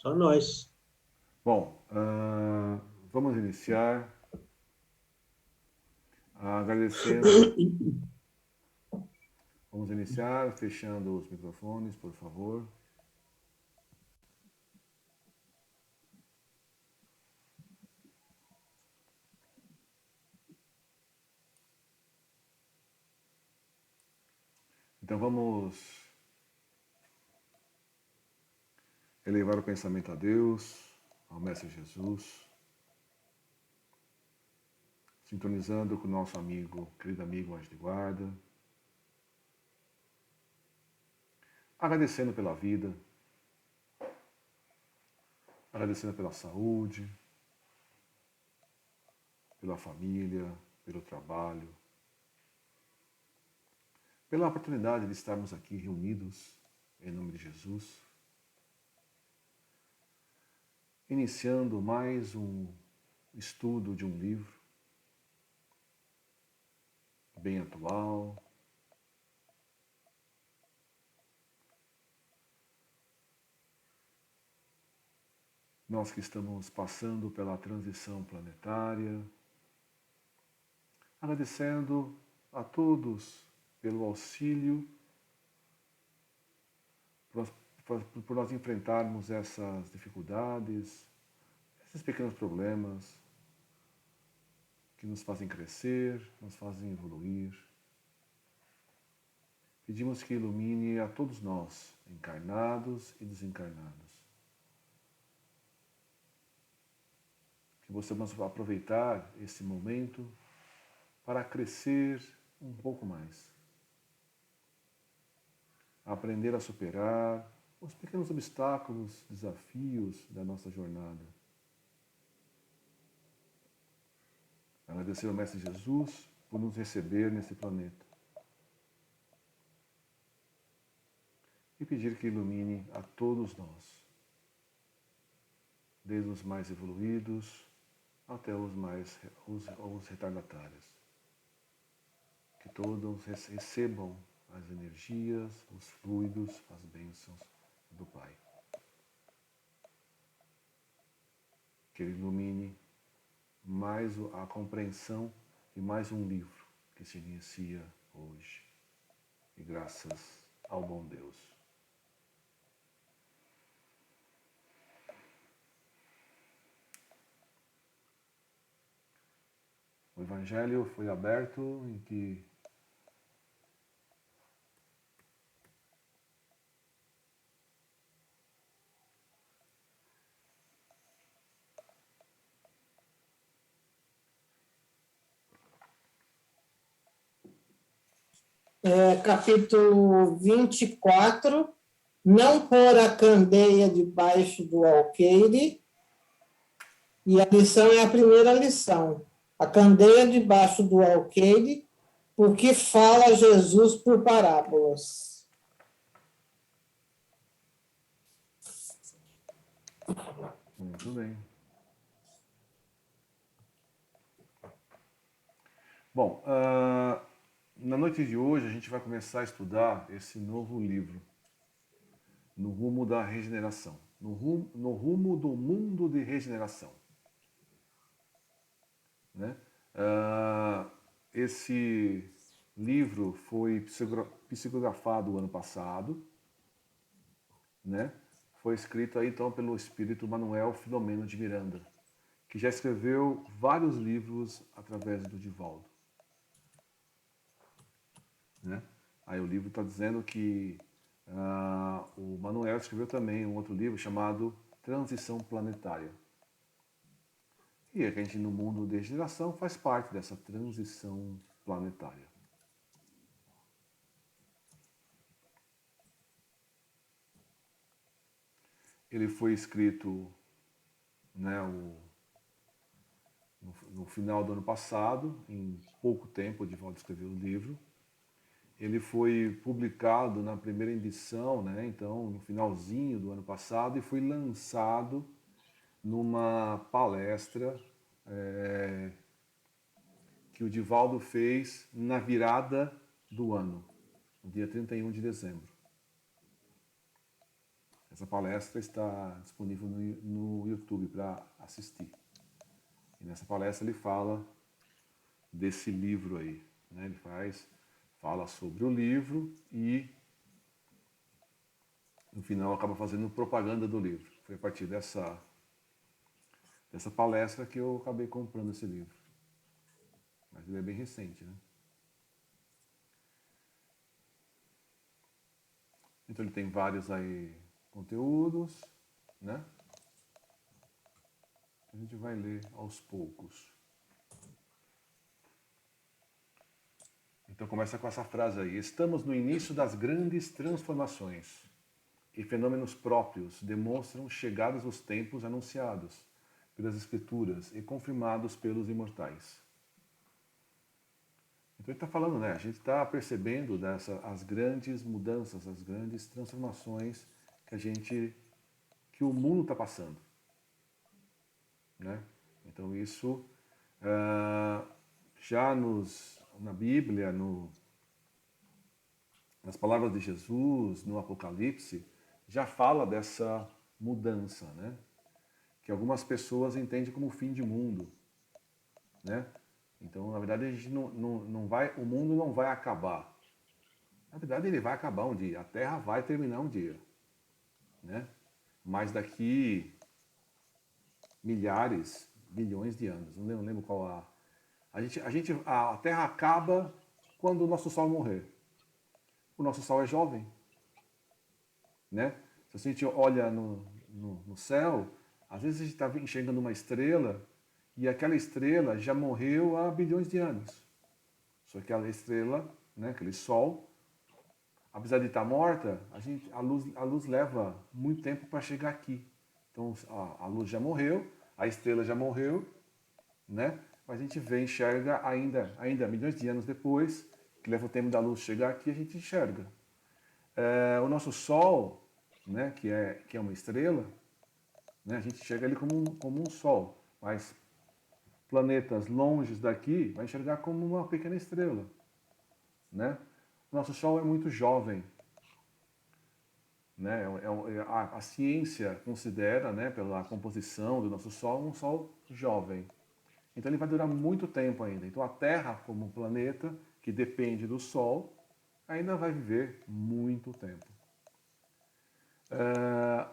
Só nós. Bom, vamos iniciar agradecendo. Vamos iniciar fechando os microfones, por favor. Então vamos elevar o pensamento a Deus, ao Mestre Jesus, sintonizando com o nosso amigo, querido amigo anjo de guarda, agradecendo pela vida, agradecendo pela saúde, pela família, pelo trabalho, pela oportunidade de estarmos aqui reunidos em nome de Jesus, iniciando mais um estudo de um livro bem atual. Nós que estamos passando pela transição planetária, agradecendo a todos pelo auxílio, por nós enfrentarmos essas dificuldades, esses pequenos problemas que nos fazem crescer, nos fazem evoluir. Pedimos que ilumine a todos nós, encarnados e desencarnados. Que possamos aproveitar esse momento para crescer um pouco mais. Aprender a superar os pequenos obstáculos, desafios da nossa jornada. Agradecer ao Mestre Jesus por nos receber nesse planeta. E pedir que ilumine a todos nós, desde os mais evoluídos até os retardatários. Que todos recebam as energias, os fluidos, as bênçãos do Pai. Que Ele ilumine mais a compreensão de mais um livro que se inicia hoje. E graças ao bom Deus. O Evangelho foi aberto em que Capítulo 24, não pôr a candeia debaixo do alqueire, e a lição é a primeira lição. A candeia debaixo do alqueire, porque fala Jesus por parábolas. Muito bem. Bom, na noite de hoje a gente vai começar a estudar esse novo livro, No Rumo da Regeneração, no rumo do mundo de regeneração. Né? Esse livro foi psicografado ano passado, né? Foi escrito aí então pelo espírito Manuel Filomeno de Miranda, que já escreveu vários livros através do Divaldo. Né? Aí o livro está dizendo que o Manuel escreveu também um outro livro chamado Transição Planetária. E a gente no mundo de regeneração faz parte dessa transição planetária. Ele foi escrito, né, no final do ano passado, em pouco tempo, o Divaldo escreveu o livro. Ele foi publicado na primeira edição, né, então, no finalzinho do ano passado, e foi lançado numa palestra que o Divaldo fez na virada do ano, no dia 31 de dezembro. Essa palestra está disponível no YouTube para assistir. E nessa palestra ele fala desse livro aí, né? Ele fala sobre o livro e no final acaba fazendo propaganda do livro. Foi a partir dessa palestra que eu acabei comprando esse livro. Mas ele é bem recente, né? Então ele tem vários aí conteúdos, né? A gente vai ler aos poucos. Então começa com essa frase aí: estamos no início das grandes transformações e fenômenos próprios demonstram chegados os tempos anunciados pelas Escrituras e confirmados pelos imortais. Então ele está falando, né? A gente está percebendo as grandes mudanças, as grandes transformações que o mundo está passando, né? Então isso já na Bíblia, nas palavras de Jesus, no Apocalipse, já fala dessa mudança, né? Que algumas pessoas entendem como fim de mundo, né? Então, na verdade, a gente não vai, o mundo não vai acabar. Na verdade, ele vai acabar um dia, a Terra vai terminar um dia, né? Mas daqui milhares, bilhões de anos, não lembro qual a Terra acaba quando o nosso Sol morrer. O nosso Sol é jovem, né? Se a gente olha no céu, às vezes a gente está enxergando uma estrela e aquela estrela já morreu há bilhões de anos. Só que aquela estrela, né, aquele Sol, apesar de estar morta, a luz leva muito tempo para chegar aqui. Então a luz já morreu, a estrela já morreu, né? Mas a gente enxerga ainda milhões de anos depois, que leva o tempo da luz chegar aqui, a gente enxerga. O nosso Sol, né, que é uma estrela, né, a gente enxerga ele como um Sol, mas planetas longes daqui vai enxergar como uma pequena estrela, né? Nosso Sol é muito jovem, né? A ciência considera, né, pela composição do nosso Sol, um Sol jovem. Então ele vai durar muito tempo ainda. Então a Terra, como planeta que depende do Sol, ainda vai viver muito tempo.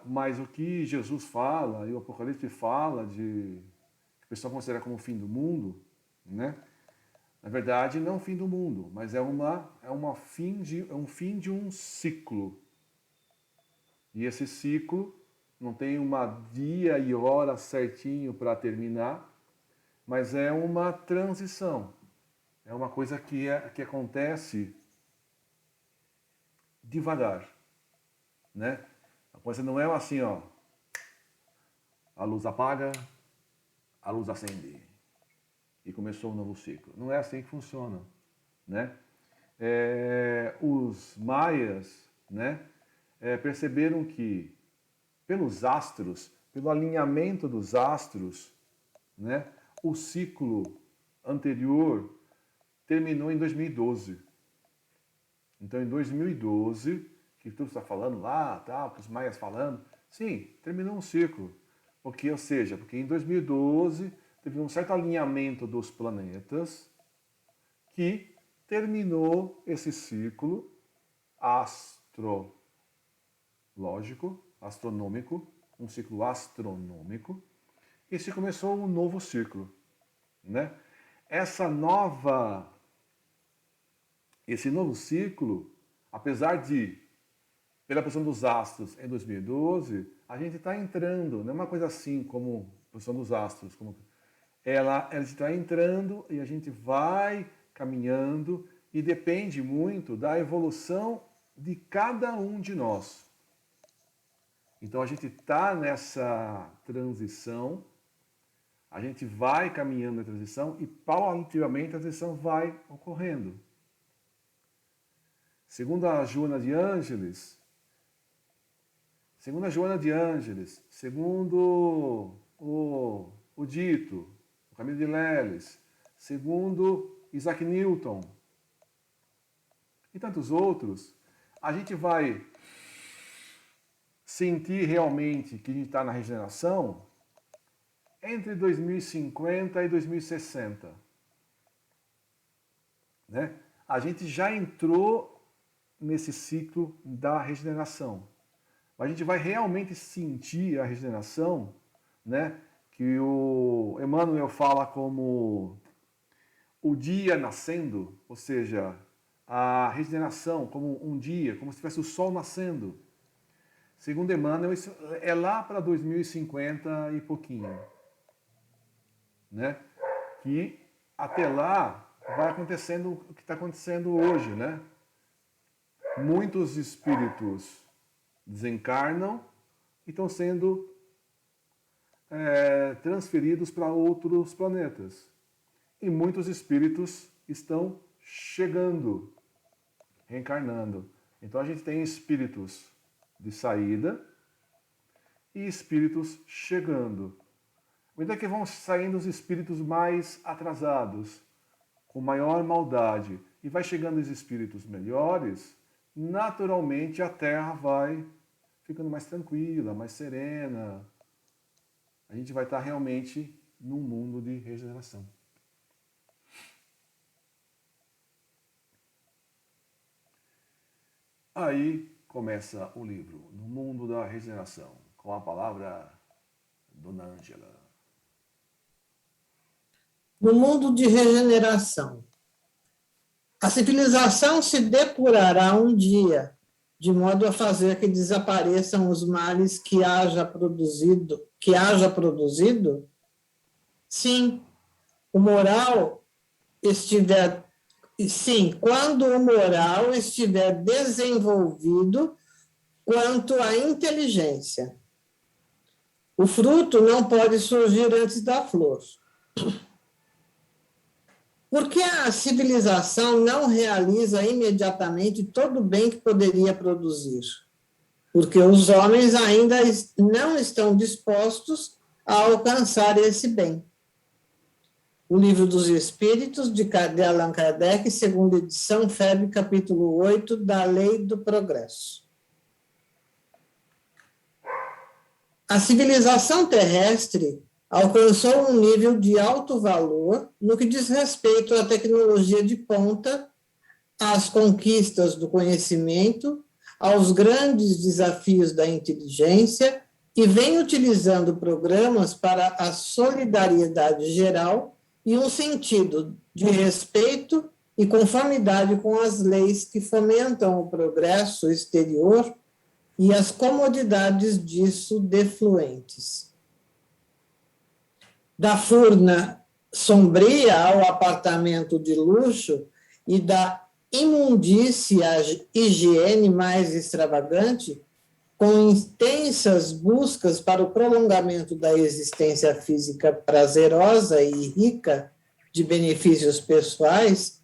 Mas o que Jesus fala e o Apocalipse fala que o pessoal considera como o fim do mundo, né? Na verdade, não é o fim do mundo, mas é um fim de um ciclo. E esse ciclo não tem uma dia e hora certinho para terminar, mas é uma transição. É uma coisa que acontece devagar, né? A coisa não é assim, ó, a luz apaga, a luz acende e começou um novo ciclo. Não é assim que funciona, né? Os maias, né, perceberam que pelos astros, pelo alinhamento dos astros, né, o ciclo anterior terminou em 2012. Então, em 2012, que tu está falando lá, tal, que os maias falando, sim, terminou um ciclo. Ou seja, porque em 2012 teve um certo alinhamento dos planetas que terminou esse ciclo astronômico, um ciclo astronômico, e se começou um novo ciclo, né? Esse novo ciclo, apesar de, pela posição dos astros em 2012, a gente está entrando, não é uma coisa assim como a posição dos astros, ela está entrando e a gente vai caminhando e depende muito da evolução de cada um de nós. Então a gente está nessa transição, a gente vai caminhando na transição e paulatinamente a transição vai ocorrendo. Segundo a Joana de Ângeles, segundo o Dito, o Camilo de Leles, segundo Isaac Newton e tantos outros, a gente vai sentir realmente que a gente está na regeneração entre 2050 e 2060. Né? A gente já entrou nesse ciclo da regeneração. A gente vai realmente sentir a regeneração, né? Que o Emmanuel fala como o dia nascendo, ou seja, a regeneração como um dia, como se tivesse o sol nascendo. Segundo Emmanuel, isso é lá para 2050 e pouquinho. Né? Que até lá vai acontecendo o que está acontecendo hoje, né? Muitos espíritos desencarnam e estão sendo transferidos para outros planetas. E muitos espíritos estão chegando, reencarnando. Então a gente tem espíritos de saída e espíritos chegando. Ainda que vão saindo os espíritos mais atrasados, com maior maldade, e vai chegando os espíritos melhores, naturalmente a Terra vai ficando mais tranquila, mais serena. A gente vai estar realmente num mundo de regeneração. Aí começa o livro, No Mundo da Regeneração, com a palavra Dona Ângela. No mundo de regeneração, a civilização se depurará um dia, de modo a fazer que desapareçam os males que haja produzido. Sim, o moral estiver Sim, quando o moral estiver desenvolvido quanto à inteligência. O fruto não pode surgir antes da flor. Por que a civilização não realiza imediatamente todo o bem que poderia produzir? Porque os homens ainda não estão dispostos a alcançar esse bem. O Livro dos Espíritos, de Allan Kardec, segunda edição, FEB, capítulo 8, da Lei do Progresso. A civilização terrestre alcançou um nível de alto valor no que diz respeito à tecnologia de ponta, às conquistas do conhecimento, aos grandes desafios da inteligência e vem utilizando programas para a solidariedade geral e um sentido de respeito e conformidade com as leis que fomentam o progresso exterior e as comodidades disso defluentes. Da furna sombria ao apartamento de luxo e da imundície à higiene mais extravagante, com intensas buscas para o prolongamento da existência física prazerosa e rica de benefícios pessoais,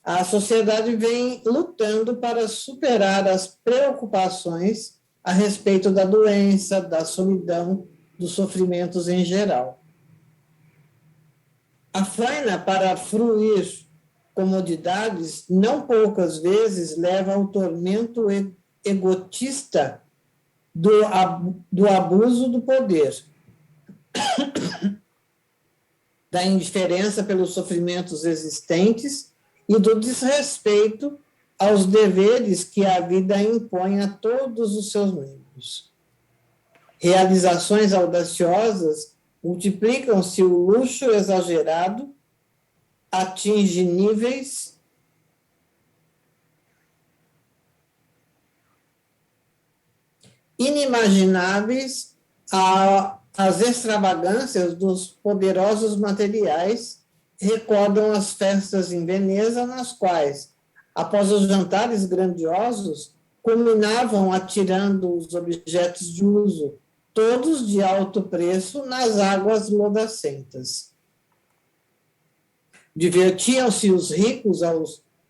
a sociedade vem lutando para superar as preocupações a respeito da doença, da solidão, dos sofrimentos em geral. A faina para fruir comodidades não poucas vezes leva ao tormento egotista do abuso do poder, da indiferença pelos sofrimentos existentes e do desrespeito aos deveres que a vida impõe a todos os seus membros. Realizações audaciosas multiplicam-se, o luxo exagerado atinge níveis inimagináveis às extravagâncias dos poderosos materiais recordam as festas em Veneza, nas quais, após os jantares grandiosos, culminavam atirando os objetos de uso, todos de alto preço, nas águas lodacentas. Divertiam-se os ricos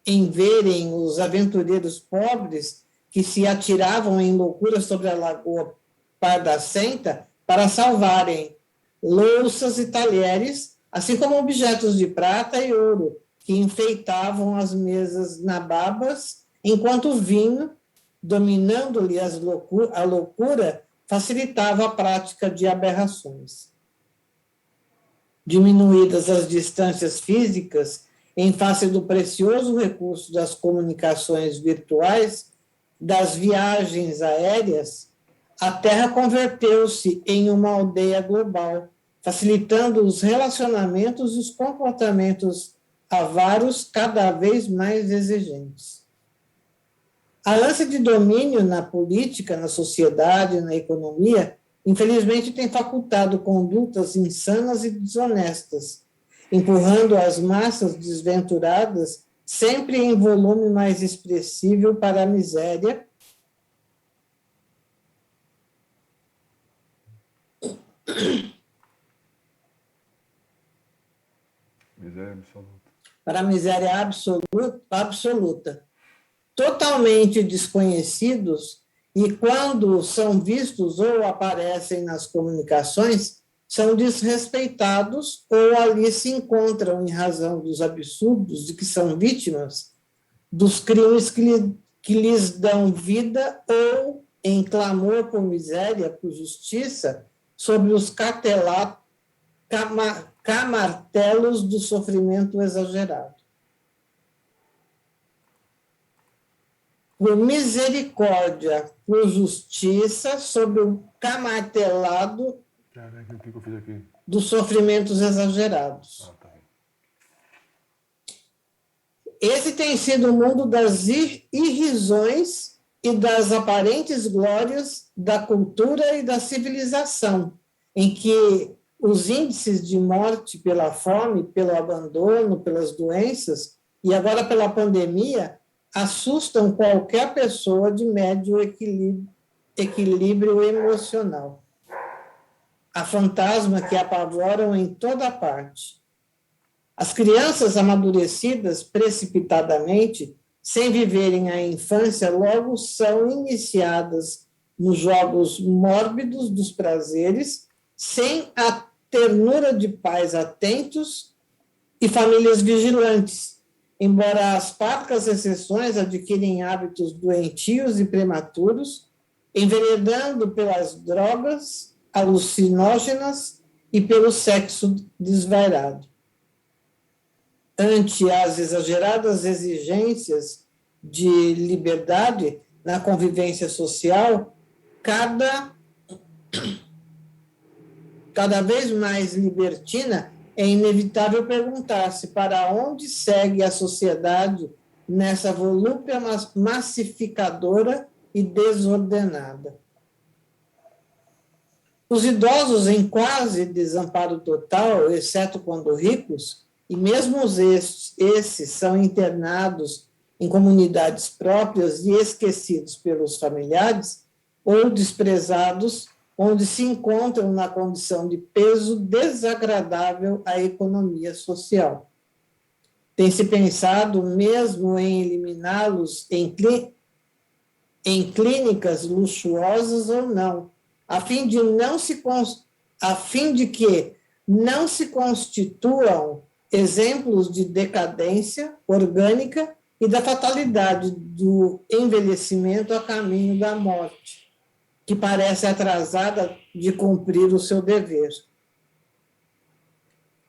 em verem os aventureiros pobres que se atiravam em loucura sobre a lagoa Pardacenta para salvarem louças e talheres, assim como objetos de prata e ouro, que enfeitavam as mesas nababas, enquanto o vinho dominando-lhe a loucura, facilitava a prática de aberrações. Diminuídas as distâncias físicas, em face do precioso recurso das comunicações virtuais, das viagens aéreas, a Terra converteu-se em uma aldeia global, facilitando os relacionamentos e os comportamentos avaros cada vez mais exigentes. A ânsia de domínio na política, na sociedade, na economia, infelizmente tem facultado condutas insanas e desonestas, empurrando as massas desventuradas sempre em volume mais expressivo para a miséria para a miséria absoluta, totalmente desconhecidos, e quando são vistos ou aparecem nas comunicações, são desrespeitados ou ali se encontram em razão dos absurdos de que são vítimas, dos crimes que lhes dão vida ou em clamor por miséria, por justiça, sobre os camartelos do sofrimento exagerado. Por misericórdia, por justiça, sobre o camartelado dos sofrimentos exagerados. Esse tem sido o mundo das irrisões e das aparentes glórias da cultura e da civilização, em que os índices de morte pela fome, pelo abandono, pelas doenças e agora pela pandemia assustam qualquer pessoa de médio equilíbrio emocional. Há fantasmas que apavoram em toda parte. As crianças amadurecidas precipitadamente, sem viverem a infância, logo são iniciadas nos jogos mórbidos dos prazeres, sem a ternura de pais atentos e famílias vigilantes, embora as parcas exceções adquirem hábitos doentios e prematuros, enveredando pelas drogas alucinógenas e pelo sexo desvairado. Ante as exageradas exigências de liberdade na convivência social, cada vez mais libertina, é inevitável perguntar-se para onde segue a sociedade nessa volúpia massificadora e desordenada. Os idosos em quase desamparo total, exceto quando ricos, e mesmo esses são internados em comunidades próprias e esquecidos pelos familiares ou desprezados, onde se encontram na condição de peso desagradável à economia social. Tem-se pensado mesmo em eliminá-los em clínicas luxuosas ou não, a fim de que não se constituam exemplos de decadência orgânica e da fatalidade do envelhecimento a caminho da morte, que parece atrasada de cumprir o seu dever.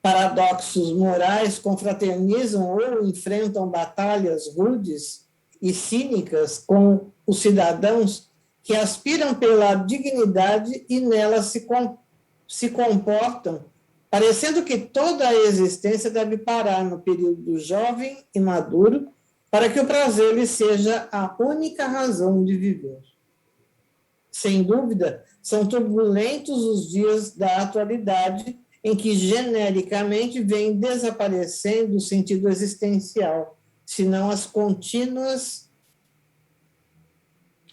Paradoxos morais confraternizam ou enfrentam batalhas rudes e cínicas com os cidadãos que aspiram pela dignidade e nela se comportam, parecendo que toda a existência deve parar no período jovem e maduro, para que o prazer lhe seja a única razão de viver. Sem dúvida, são turbulentos os dias da atualidade, em que genericamente vem desaparecendo o sentido existencial, senão as contínuas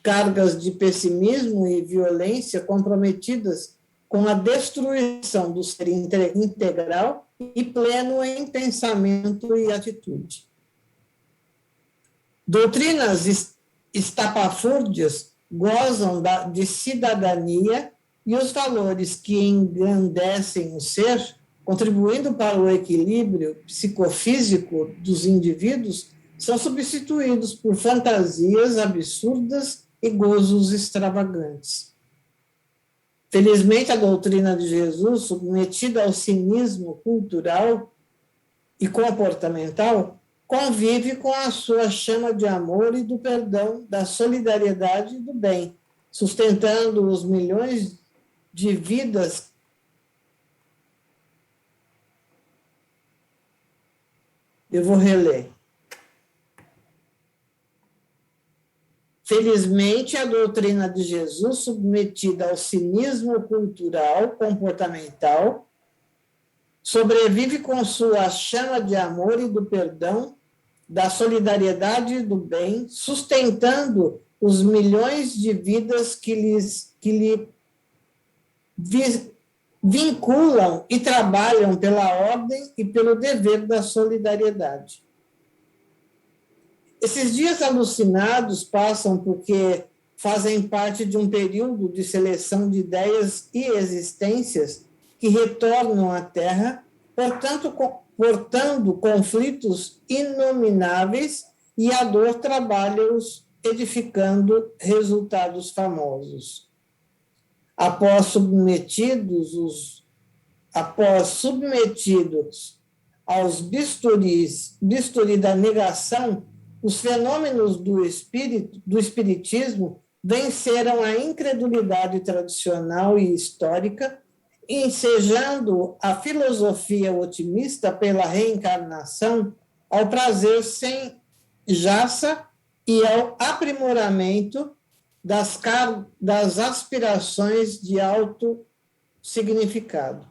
cargas de pessimismo e violência comprometidas com a destruição do ser integral e pleno em pensamento e atitude. Doutrinas estapafúrdias gozam de cidadania e os valores que engrandecem o ser, contribuindo para o equilíbrio psicofísico dos indivíduos, são substituídos por fantasias absurdas e gozos extravagantes. Felizmente, a doutrina de Jesus, submetida ao cinismo cultural e comportamental, convive com a sua chama de amor e do perdão, da solidariedade e do bem, sustentando os milhões de vidas. Eu vou reler. Felizmente, a doutrina de Jesus, submetida ao cinismo cultural, comportamental, sobrevive com sua chama de amor e do perdão, da solidariedade e do bem, sustentando os milhões de vidas que lhe vinculam e trabalham pela ordem e pelo dever da solidariedade. Esses dias alucinados passam porque fazem parte de um período de seleção de ideias e existências que retornam à Terra, portando conflitos inomináveis, e a dor trabalha-os, edificando resultados famosos. Após submetidos aos bisturi da negação, os fenômenos do espiritismo venceram a incredulidade tradicional e histórica, ensejando a filosofia otimista pela reencarnação, ao prazer sem jaça e ao aprimoramento das aspirações de alto significado.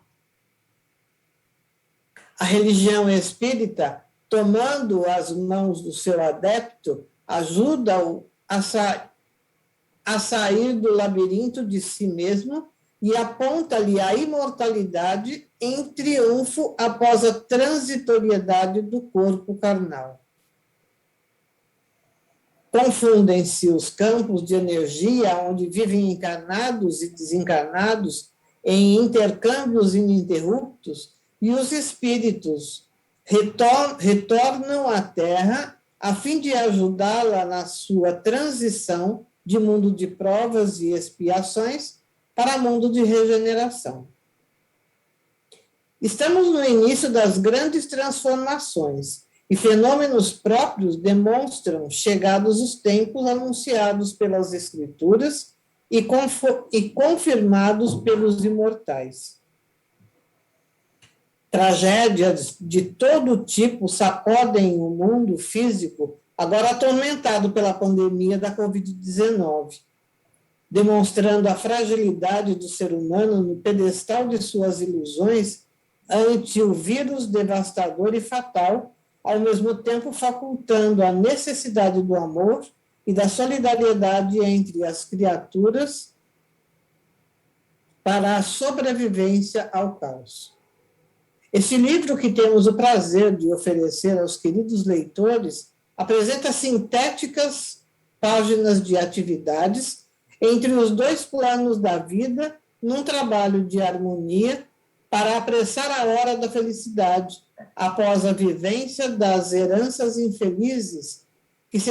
A religião espírita, tomando as mãos do seu adepto, ajuda-o a sair do labirinto de si mesmo e aponta-lhe a imortalidade em triunfo após a transitoriedade do corpo carnal. Confundem-se os campos de energia onde vivem encarnados e desencarnados em intercâmbios ininterruptos, e os espíritos retornam à Terra a fim de ajudá-la na sua transição de mundo de provas e expiações para mundo de regeneração. Estamos no início das grandes transformações, e fenômenos próprios demonstram chegados os tempos anunciados pelas Escrituras e confirmados pelos imortais. Tragédias de todo tipo sacodem o mundo físico, agora atormentado pela pandemia da Covid-19, demonstrando a fragilidade do ser humano no pedestal de suas ilusões ante o vírus devastador e fatal, ao mesmo tempo facultando a necessidade do amor e da solidariedade entre as criaturas para a sobrevivência ao caos. Este livro, que temos o prazer de oferecer aos queridos leitores, apresenta sintéticas páginas de atividades entre os dois planos da vida, num trabalho de harmonia para apressar a hora da felicidade, após a vivência das heranças infelizes que se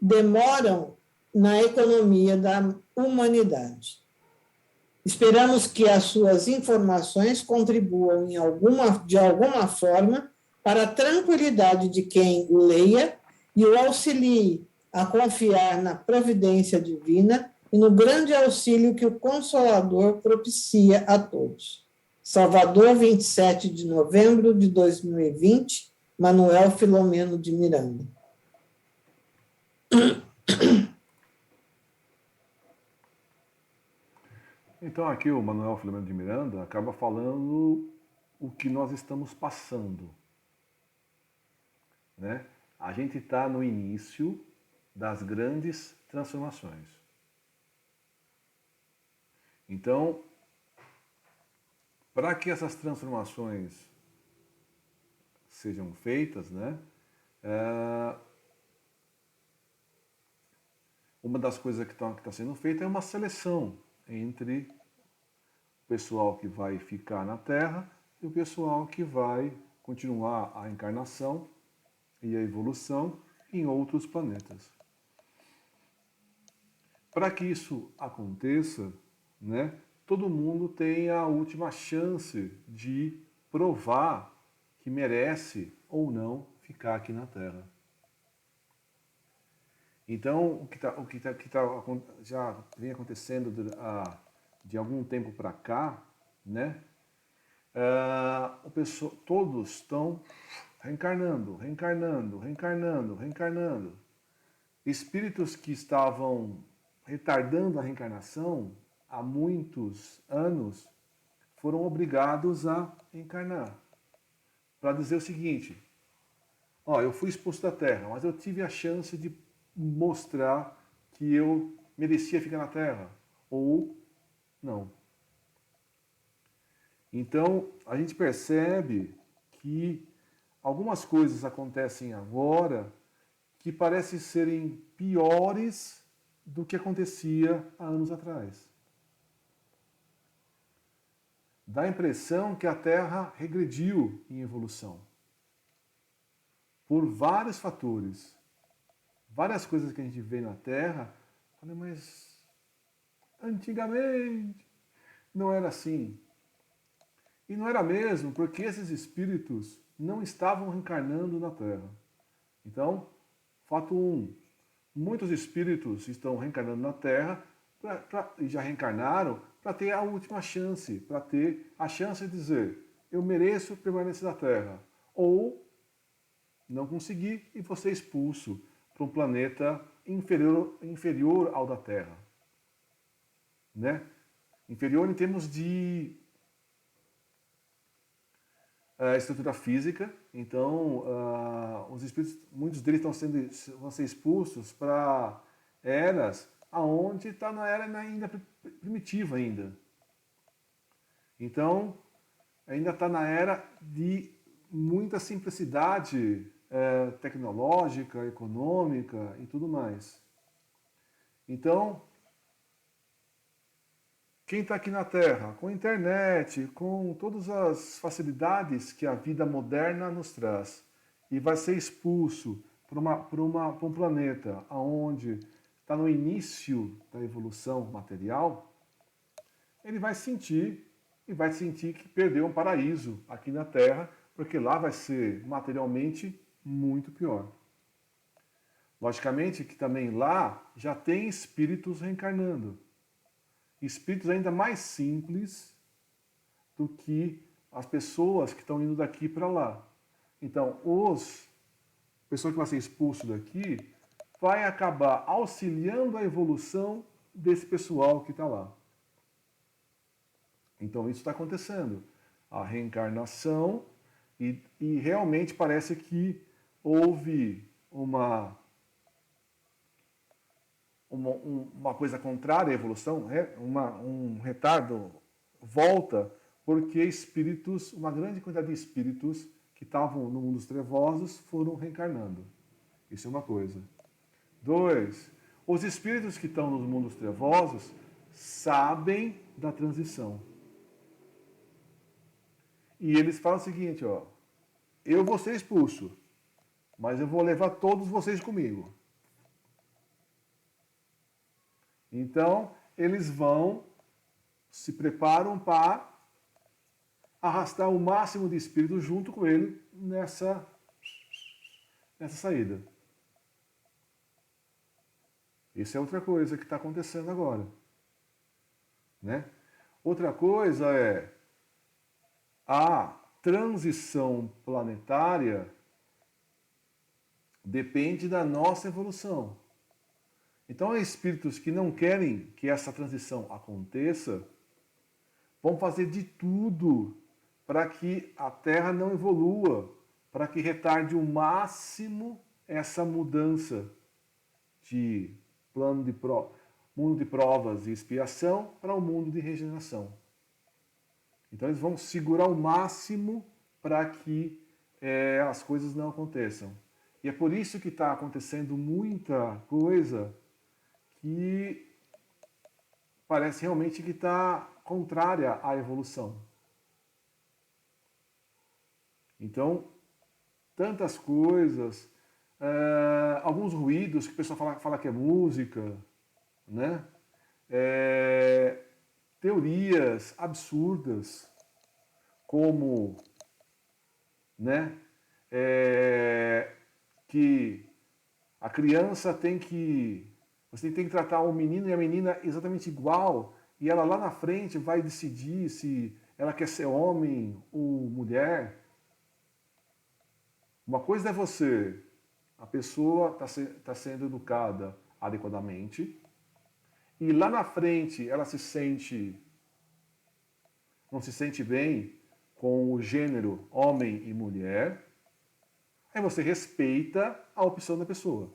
demoram na economia da humanidade. Esperamos que as suas informações contribuam de alguma forma para a tranquilidade de quem o leia e o auxilie a confiar na providência divina e no grande auxílio que o Consolador propicia a todos. Salvador, 27 de novembro de 2020, Manuel Filomeno de Miranda. Então, aqui o Manuel Filomeno de Miranda acaba falando o que nós estamos passando, né? A gente está no início das grandes transformações. Então, para que essas transformações sejam feitas, né? Uma das coisas que está sendo feita é uma seleção entre o pessoal que vai ficar na Terra e o pessoal que vai continuar a encarnação e a evolução em outros planetas. Para que isso aconteça, né, todo mundo tem a última chance de provar que merece ou não ficar aqui na Terra. Então, já vem acontecendo de algum tempo para cá, né? Todos estão reencarnando, reencarnando, reencarnando, reencarnando. Espíritos que estavam retardando a reencarnação há muitos anos foram obrigados a encarnar. Para dizer o seguinte: ó, eu fui expulso da Terra, mas eu tive a chance de mostrar que eu merecia ficar na Terra. Ou não. Então, a gente percebe que algumas coisas acontecem agora que parecem serem piores do que acontecia há anos atrás. Dá a impressão que a Terra regrediu em evolução. Por vários fatores. Várias coisas que a gente vê na Terra, mas antigamente não era assim. E não era mesmo, porque esses espíritos não estavam reencarnando na Terra. Então, fato 1, muitos espíritos estão reencarnando na Terra e já reencarnaram para ter a última chance, para ter a chance de dizer: eu mereço permanecer na Terra. Ou não conseguir e você é expulso para um planeta inferior ao da Terra. Né? Inferior em termos de estrutura física. Então, os espíritos, muitos deles vão ser expulsos para eras aonde está na era ainda primitiva ainda. Então, ainda está na era de muita simplicidade tecnológica, econômica e tudo mais. Então, quem está aqui na Terra, com a internet, com todas as facilidades que a vida moderna nos traz, e vai ser expulso para um planeta onde está no início da evolução material, ele vai sentir que perdeu um paraíso aqui na Terra, porque lá vai ser materialmente muito pior. Logicamente que também lá já tem espíritos reencarnando. Espíritos ainda mais simples do que as pessoas que estão indo daqui para lá. Então, a pessoa que vai ser expulso daqui vai acabar auxiliando a evolução desse pessoal que está lá. Então, isso está acontecendo. A reencarnação e realmente parece que houve uma coisa contrária à evolução, um retardo, volta, porque espíritos, uma grande quantidade de espíritos que estavam no mundo dos trevosos foram reencarnando. Isso é uma coisa. 2, os espíritos que estão nos mundos trevosos sabem da transição. E eles falam o seguinte, ó: eu vou ser expulso, mas eu vou levar todos vocês comigo. Então, eles se preparam para arrastar o máximo de espíritos junto com ele nessa saída. Isso é outra coisa que está acontecendo agora. Né? Outra coisa é a transição planetária depende da nossa evolução. Então, espíritos que não querem que essa transição aconteça vão fazer de tudo para que a Terra não evolua, para que retarde o máximo essa mudança de mundo de provas e expiação para o mundo de regeneração. Então, eles vão segurar o máximo para que as coisas não aconteçam. E é por isso que está acontecendo muita coisa que parece realmente que está contrária à evolução. Então, tantas coisas, alguns ruídos que o pessoal fala que é música, né? Teorias absurdas, como, né? Que a criança você tem que tratar o menino e a menina exatamente igual, e ela lá na frente vai decidir se ela quer ser homem ou mulher. Uma coisa é a pessoa está sendo educada adequadamente, e lá na frente ela não se sente bem com o gênero homem e mulher, aí você respeita a opção da pessoa.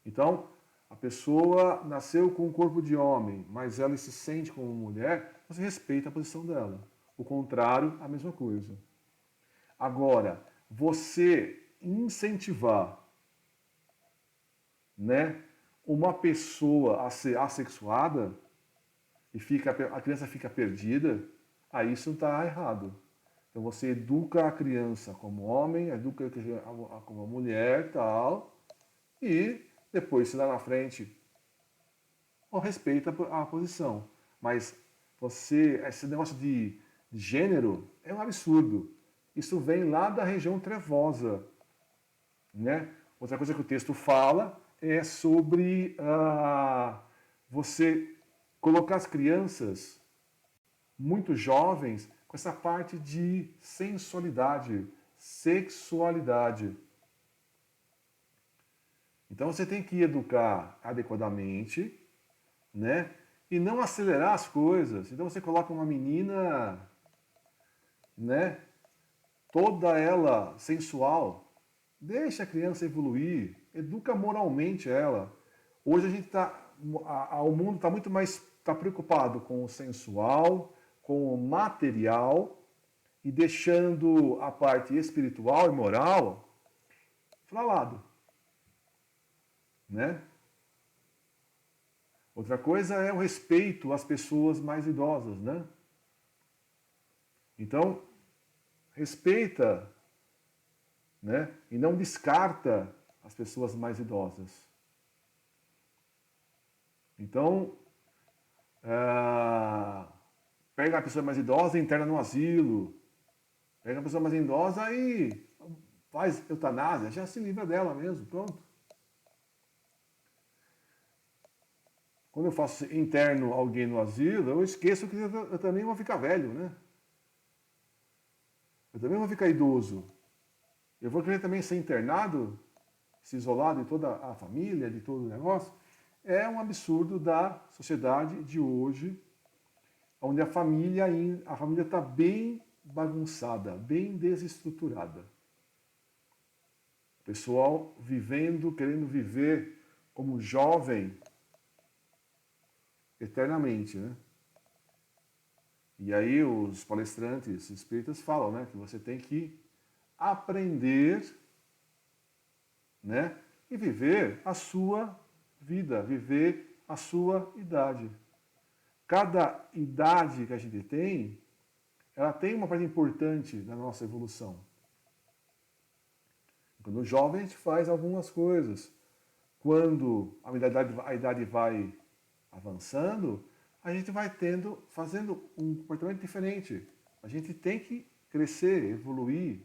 Então, a pessoa nasceu com um corpo de homem, mas ela se sente como mulher, você respeita a posição dela. O contrário, a mesma coisa. Agora, você incentivar, né, uma pessoa a ser assexuada e a criança fica perdida, aí isso está errado. Então você educa a criança como homem, educa como mulher, tal, e depois, se lá na frente, respeita a posição. Mas esse negócio de gênero é um absurdo. Isso vem lá da região trevosa, né? Outra coisa que o texto fala é sobre você colocar as crianças muito jovens com essa parte de sensualidade, sexualidade. Então você tem que educar adequadamente, né? E não acelerar as coisas. Então você coloca uma menina, né? Toda ela sensual. Deixa a criança evoluir, educa moralmente ela. Hoje a gente o mundo está muito mais preocupado com o sensual, com o material e deixando a parte espiritual e moral para lado, né? Outra coisa é o respeito às pessoas mais idosas, né? Então, respeita, né? E não descarta as pessoas mais idosas. Então, pega a pessoa mais idosa e interna no asilo. Pega a pessoa mais idosa e faz eutanásia, já se livra dela mesmo, pronto. Quando eu faço interno alguém no asilo, eu esqueço que eu também vou ficar velho, né? Eu também vou ficar idoso. Eu vou querer também ser internado, se isolado de toda a família, de todo o negócio. É um absurdo da sociedade de hoje, onde a família está bem bagunçada, bem desestruturada. O pessoal querendo viver como jovem eternamente, né? E aí os palestrantes espíritas falam, né, que você tem que aprender, né, e viver a sua vida, viver a sua idade. Cada idade que a gente tem, ela tem uma parte importante na nossa evolução. Quando jovem, a gente faz algumas coisas. Quando a idade vai avançando, a gente vai fazendo um comportamento diferente. A gente tem que crescer, evoluir,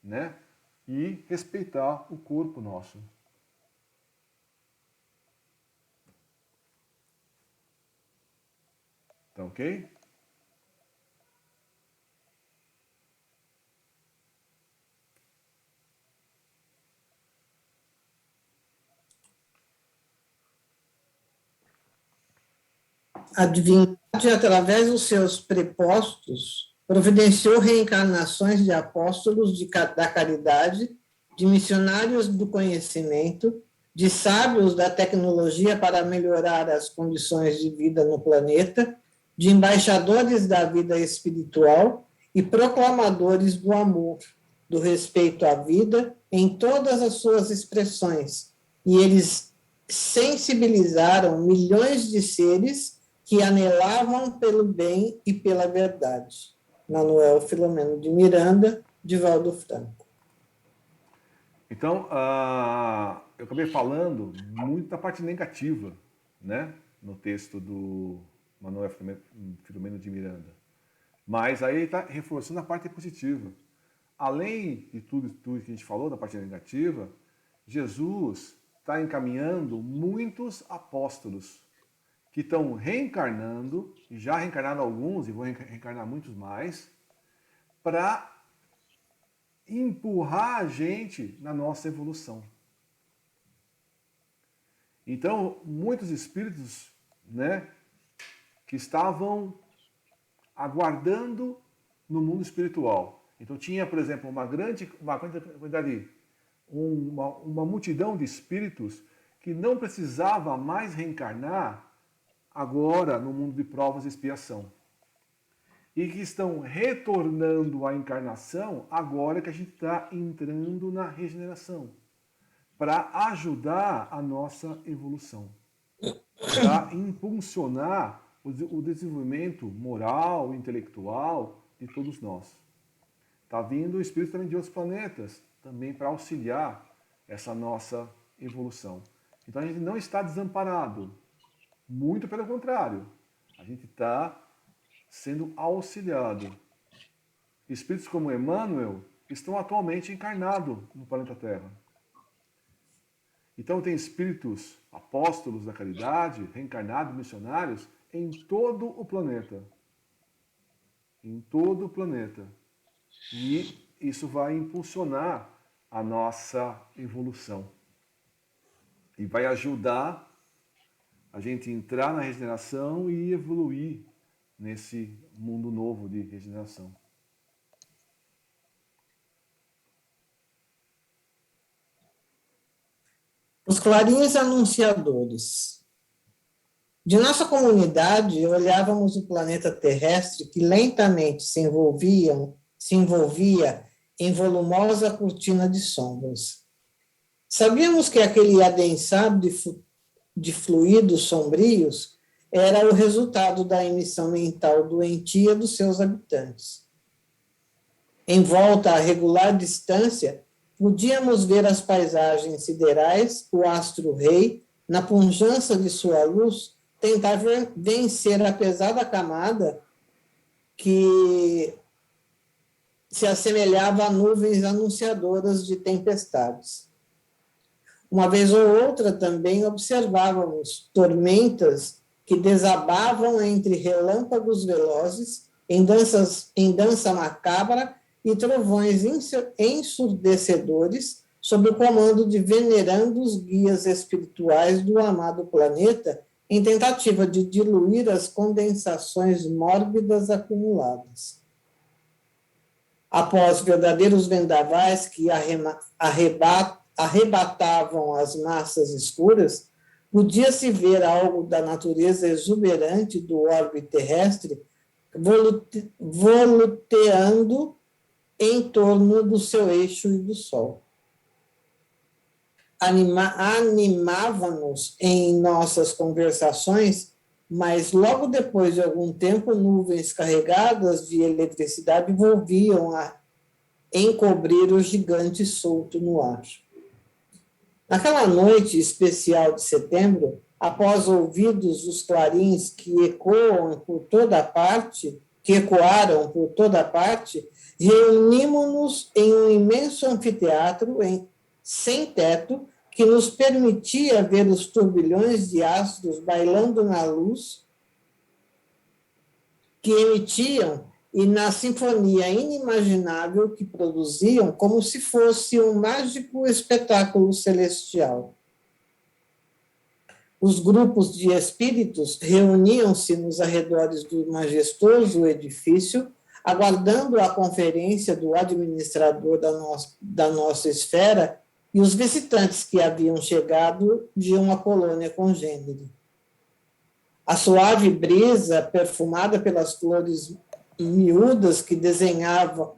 né? E respeitar o corpo nosso. Tá ok? A divindade, através dos seus prepostos, providenciou reencarnações de apóstolos da caridade, de missionários do conhecimento, de sábios da tecnologia para melhorar as condições de vida no planeta, de embaixadores da vida espiritual e proclamadores do amor, do respeito à vida em todas as suas expressões. E eles sensibilizaram milhões de seres que anelavam pelo bem e pela verdade. Manuel Filomeno de Miranda, Divaldo Franco. Então, eu acabei falando muito da parte negativa, né? No texto do Manuel Filomeno de Miranda. Mas aí ele está reforçando a parte positiva. Além de tudo que a gente falou, da parte negativa, Jesus está encaminhando muitos apóstolos que estão reencarnando, e já reencarnaram alguns e vão reencarnar muitos mais, para empurrar a gente na nossa evolução. Então, muitos espíritos, né, que estavam aguardando no mundo espiritual. Então tinha, por exemplo, uma quantidade, uma multidão de espíritos que não precisava mais reencarnar agora no mundo de provas e expiação. E que estão retornando à encarnação agora que a gente está entrando na regeneração, para ajudar a nossa evolução, para impulsionar o desenvolvimento moral, intelectual de todos nós. Está vindo o espírito também de outros planetas, também para auxiliar essa nossa evolução. Então a gente não está desamparado, muito pelo contrário, a gente está sendo auxiliado. Espíritos como Emmanuel estão atualmente encarnados no planeta Terra. Então tem espíritos apóstolos da caridade, reencarnados, missionários, em todo o planeta. Em todo o planeta. E isso vai impulsionar a nossa evolução. E vai ajudar a gente entrar na regeneração e evoluir nesse mundo novo de regeneração. Os clarins anunciadores. De nossa comunidade, olhávamos o planeta terrestre que lentamente se envolvia em volumosa cortina de sombras. Sabíamos que aquele adensado de fluidos sombrios era o resultado da emissão mental doentia dos seus habitantes. Em volta a regular distância, podíamos ver as paisagens siderais, o astro-rei, na pujança de sua luz, tentar vencer a pesada camada que se assemelhava a nuvens anunciadoras de tempestades. Uma vez ou outra também observávamos tormentas que desabavam entre relâmpagos velozes, em dança macabra e trovões ensurdecedores, sob o comando de venerandos guias espirituais do amado planeta, em tentativa de diluir as condensações mórbidas acumuladas. Após verdadeiros vendavais que arrebatavam as massas escuras, podia-se ver algo da natureza exuberante do orbe terrestre voluteando em torno do seu eixo e do Sol. Animava-nos em nossas conversações, mas logo depois de algum tempo, nuvens carregadas de eletricidade volviam a encobrir o gigante solto no ar. Naquela noite especial de setembro, após ouvidos os clarins que ecoaram por toda parte, reunimos-nos em um imenso anfiteatro sem teto que nos permitia ver os turbilhões de astros bailando na luz que emitiam e na sinfonia inimaginável que produziam, como se fosse um mágico espetáculo celestial. Os grupos de espíritos reuniam-se nos arredores do majestoso edifício, aguardando a conferência do administrador da nossa esfera e os visitantes que haviam chegado de uma colônia congênere. A suave brisa, perfumada pelas flores miúdas que desenhavam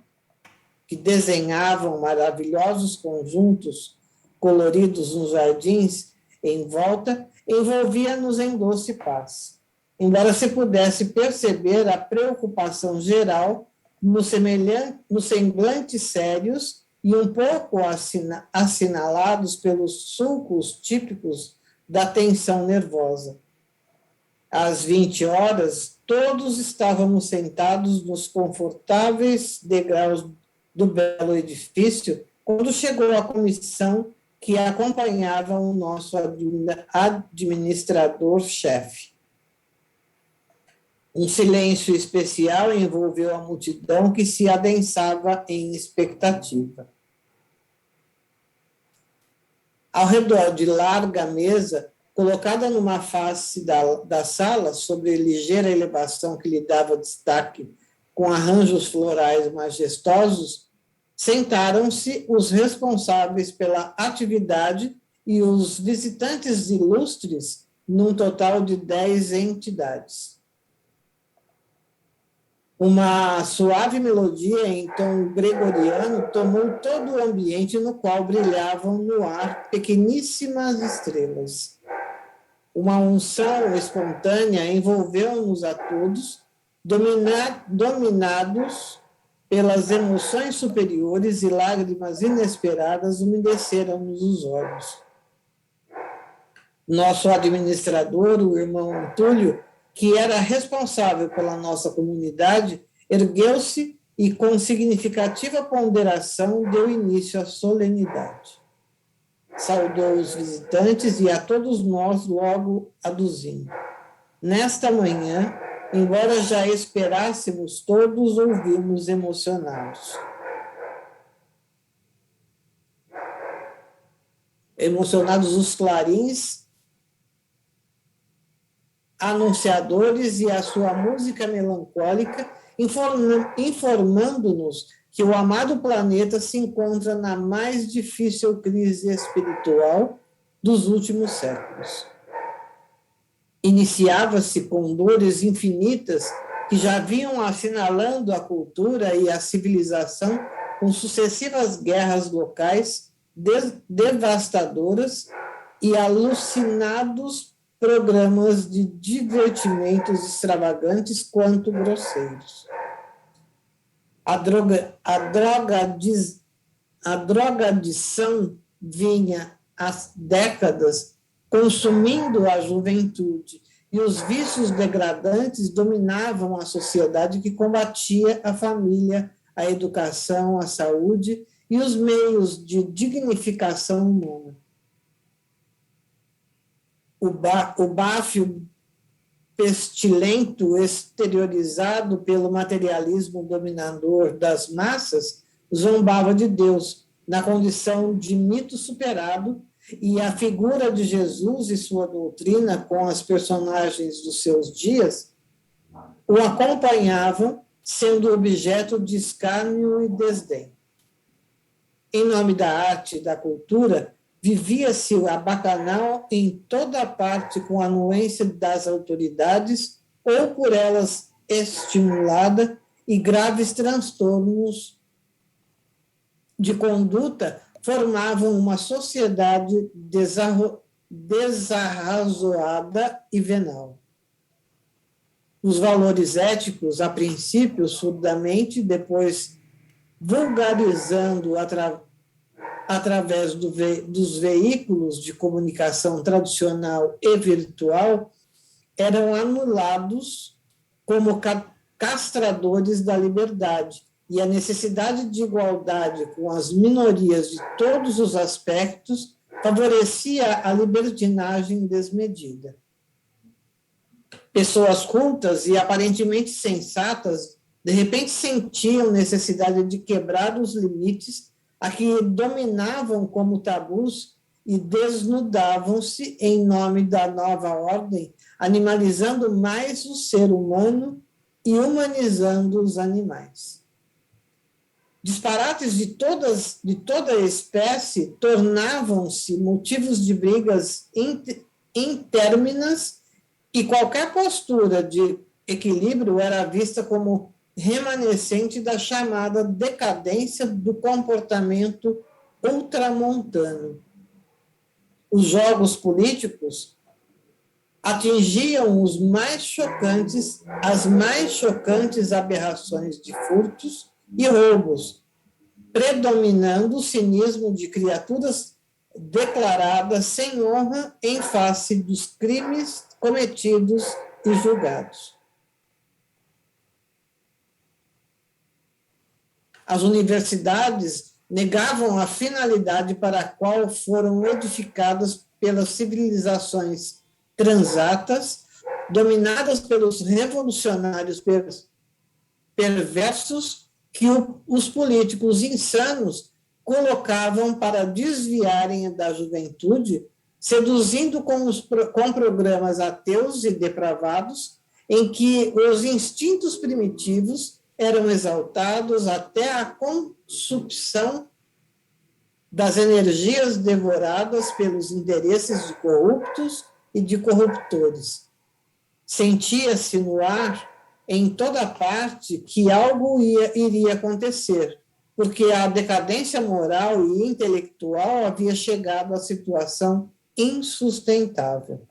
maravilhosos conjuntos coloridos nos jardins em volta, envolvia-nos em doce paz, embora se pudesse perceber a preocupação geral nos semblantes sérios e um pouco assinalados pelos sulcos típicos da tensão nervosa, às 20 horas, todos estávamos sentados nos confortáveis degraus do belo edifício, quando chegou a comissão que acompanhava o nosso administrador-chefe. Um silêncio especial envolveu a multidão que se adensava em expectativa. Ao redor de larga mesa, colocada numa face da sala, sobre ligeira elevação que lhe dava destaque, com arranjos florais majestosos, sentaram-se os responsáveis pela atividade e os visitantes ilustres, num total de 10 entidades. Uma suave melodia em tom gregoriano tomou todo o ambiente, no qual brilhavam no ar pequeníssimas estrelas. Uma unção espontânea envolveu-nos a todos, dominados pelas emoções superiores, e lágrimas inesperadas umedeceram-nos os olhos. Nosso administrador, o irmão Antúlio, que era responsável pela nossa comunidade, ergueu-se e, com significativa ponderação, deu início à solenidade. Saudou os visitantes e a todos nós logo aduzindo: nesta manhã, embora já esperássemos, todos ouvimos emocionados. Emocionados os clarins anunciadores e a sua música melancólica, informando-nos que o amado planeta se encontra na mais difícil crise espiritual dos últimos séculos. Iniciava-se com dores infinitas que já vinham assinalando a cultura e a civilização com sucessivas guerras locais devastadoras e alucinados programas de divertimentos extravagantes quanto grosseiros. A drogadição vinha há décadas consumindo a juventude, e os vícios degradantes dominavam a sociedade, que combatia a família, a educação, a saúde e os meios de dignificação humana. O báfio pestilento, exteriorizado pelo materialismo dominador das massas, zombava de Deus, na condição de mito superado, e a figura de Jesus e sua doutrina, com as personagens dos seus dias, o acompanhavam, sendo objeto de escárnio e desdém. Em nome da arte e da cultura, vivia-se a bacanal em toda parte, com a anuência das autoridades, ou por elas estimulada, e graves transtornos de conduta formavam uma sociedade desarrazoada e venal. Os valores éticos, a princípio surdamente, depois vulgarizando através dos veículos de comunicação tradicional e virtual, eram anulados como castradores da liberdade, e a necessidade de igualdade com as minorias de todos os aspectos favorecia a libertinagem desmedida. Pessoas cultas e aparentemente sensatas, de repente sentiam necessidade de quebrar os limites a que dominavam como tabus e desnudavam-se em nome da nova ordem, animalizando mais o ser humano e humanizando os animais. Disparates de toda espécie tornavam-se motivos de brigas intérminas, e qualquer postura de equilíbrio era vista como remanescente da chamada decadência do comportamento ultramontano. Os jogos políticos atingiam as mais chocantes aberrações de furtos e roubos, predominando o cinismo de criaturas declaradas sem honra em face dos crimes cometidos e julgados. As universidades negavam a finalidade para a qual foram edificadas pelas civilizações transatas, dominadas pelos revolucionários perversos que os políticos insanos colocavam para desviarem da juventude, seduzindo com programas ateus e depravados, em que os instintos primitivos eram exaltados até a consumpção das energias devoradas pelos interesses de corruptos e de corruptores. Sentia-se no ar, em toda parte, que algo iria acontecer, porque a decadência moral e intelectual havia chegado à situação insustentável.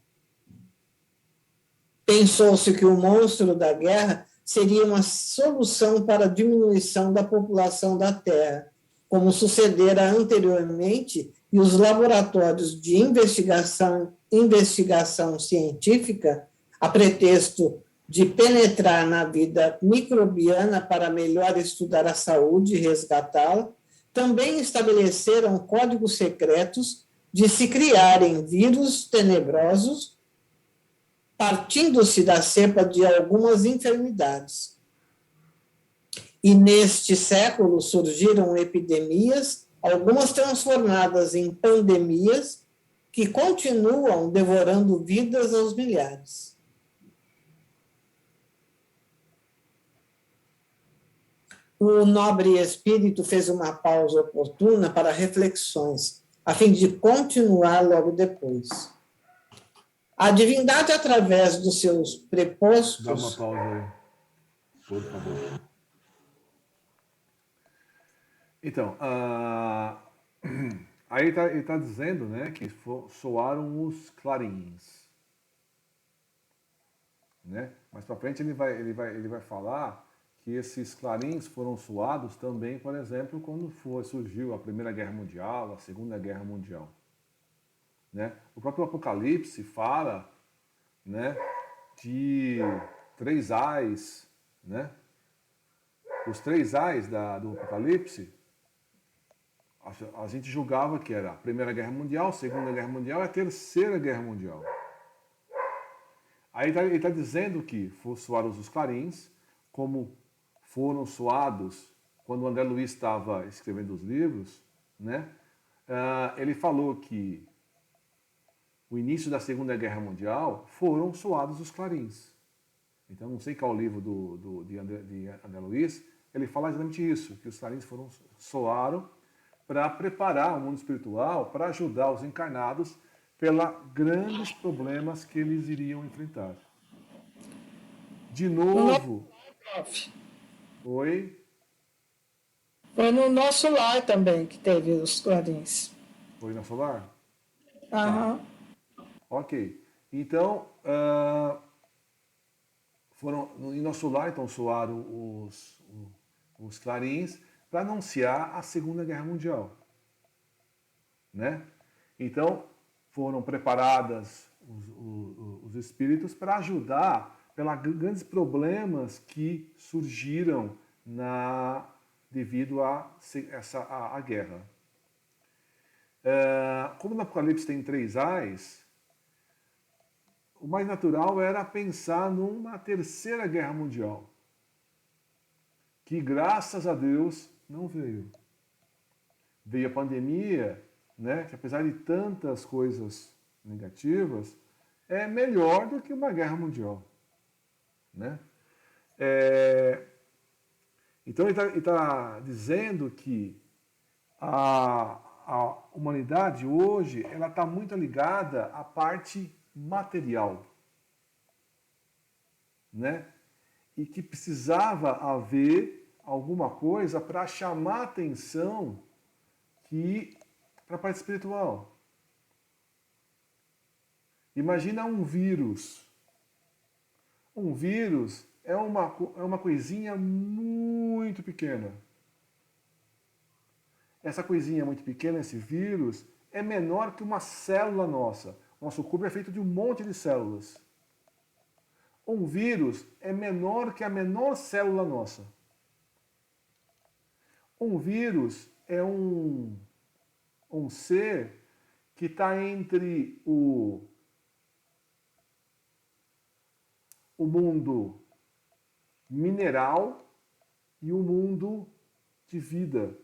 Pensou-se que o monstro da guerra seria uma solução para a diminuição da população da Terra, como sucedera anteriormente, e os laboratórios de investigação científica, a pretexto de penetrar na vida microbiana para melhor estudar a saúde e resgatá-la, também estabeleceram códigos secretos de se criarem vírus tenebrosos, partindo-se da cepa de algumas enfermidades. E neste século surgiram epidemias, algumas transformadas em pandemias, que continuam devorando vidas aos milhares. O nobre espírito fez uma pausa oportuna para reflexões, a fim de continuar logo depois. A divindade, através dos seus prepostos... Dá uma pausa aí, por favor. Então, aí ele tá dizendo, né, que soaram os clarins, né? Mais para frente ele vai falar que esses clarins foram soados também, por exemplo, quando surgiu a Primeira Guerra Mundial, a Segunda Guerra Mundial, né? O próprio Apocalipse fala, né, de 3 ais, né? Os 3 ais do Apocalipse, a gente julgava que era a Primeira Guerra Mundial, a Segunda Guerra Mundial e a Terceira Guerra Mundial. Aí ele está dizendo que soaram os clarins, como foram soados quando o André Luiz estava escrevendo os livros, né? Ele falou que o início da Segunda Guerra Mundial foram soados os clarins. Então, não sei qual livro de André Luiz, ele fala exatamente isso, que os clarins soaram para preparar o mundo espiritual, para ajudar os encarnados pelos grandes problemas que eles iriam enfrentar. De novo... Oi? Foi no nosso lar também que teve os clarins. Foi no solar? Aham. Tá. Ok. Então, em nosso lar, então, soaram os clarins para anunciar a Segunda Guerra Mundial, né? Então, foram preparadas os espíritos para ajudar pelos grandes problemas que surgiram devido à guerra. Como no Apocalipse tem 3 ais, o mais natural era pensar numa terceira guerra mundial, que graças a Deus não veio. Veio a pandemia, né, que apesar de tantas coisas negativas, é melhor do que uma guerra mundial, né? Então ele tá dizendo que a humanidade hoje ela está muito ligada à parte material, né? E que precisava haver alguma coisa para chamar a atenção para a parte espiritual. Imagina um vírus. Um vírus é uma coisinha muito pequena. Essa coisinha muito pequena, esse vírus, é menor que uma célula nossa. Nosso corpo é feito de um monte de células. um vírus é menor que a menor célula nossa. Um vírus é um ser que está entre o mundo mineral e o mundo de vida.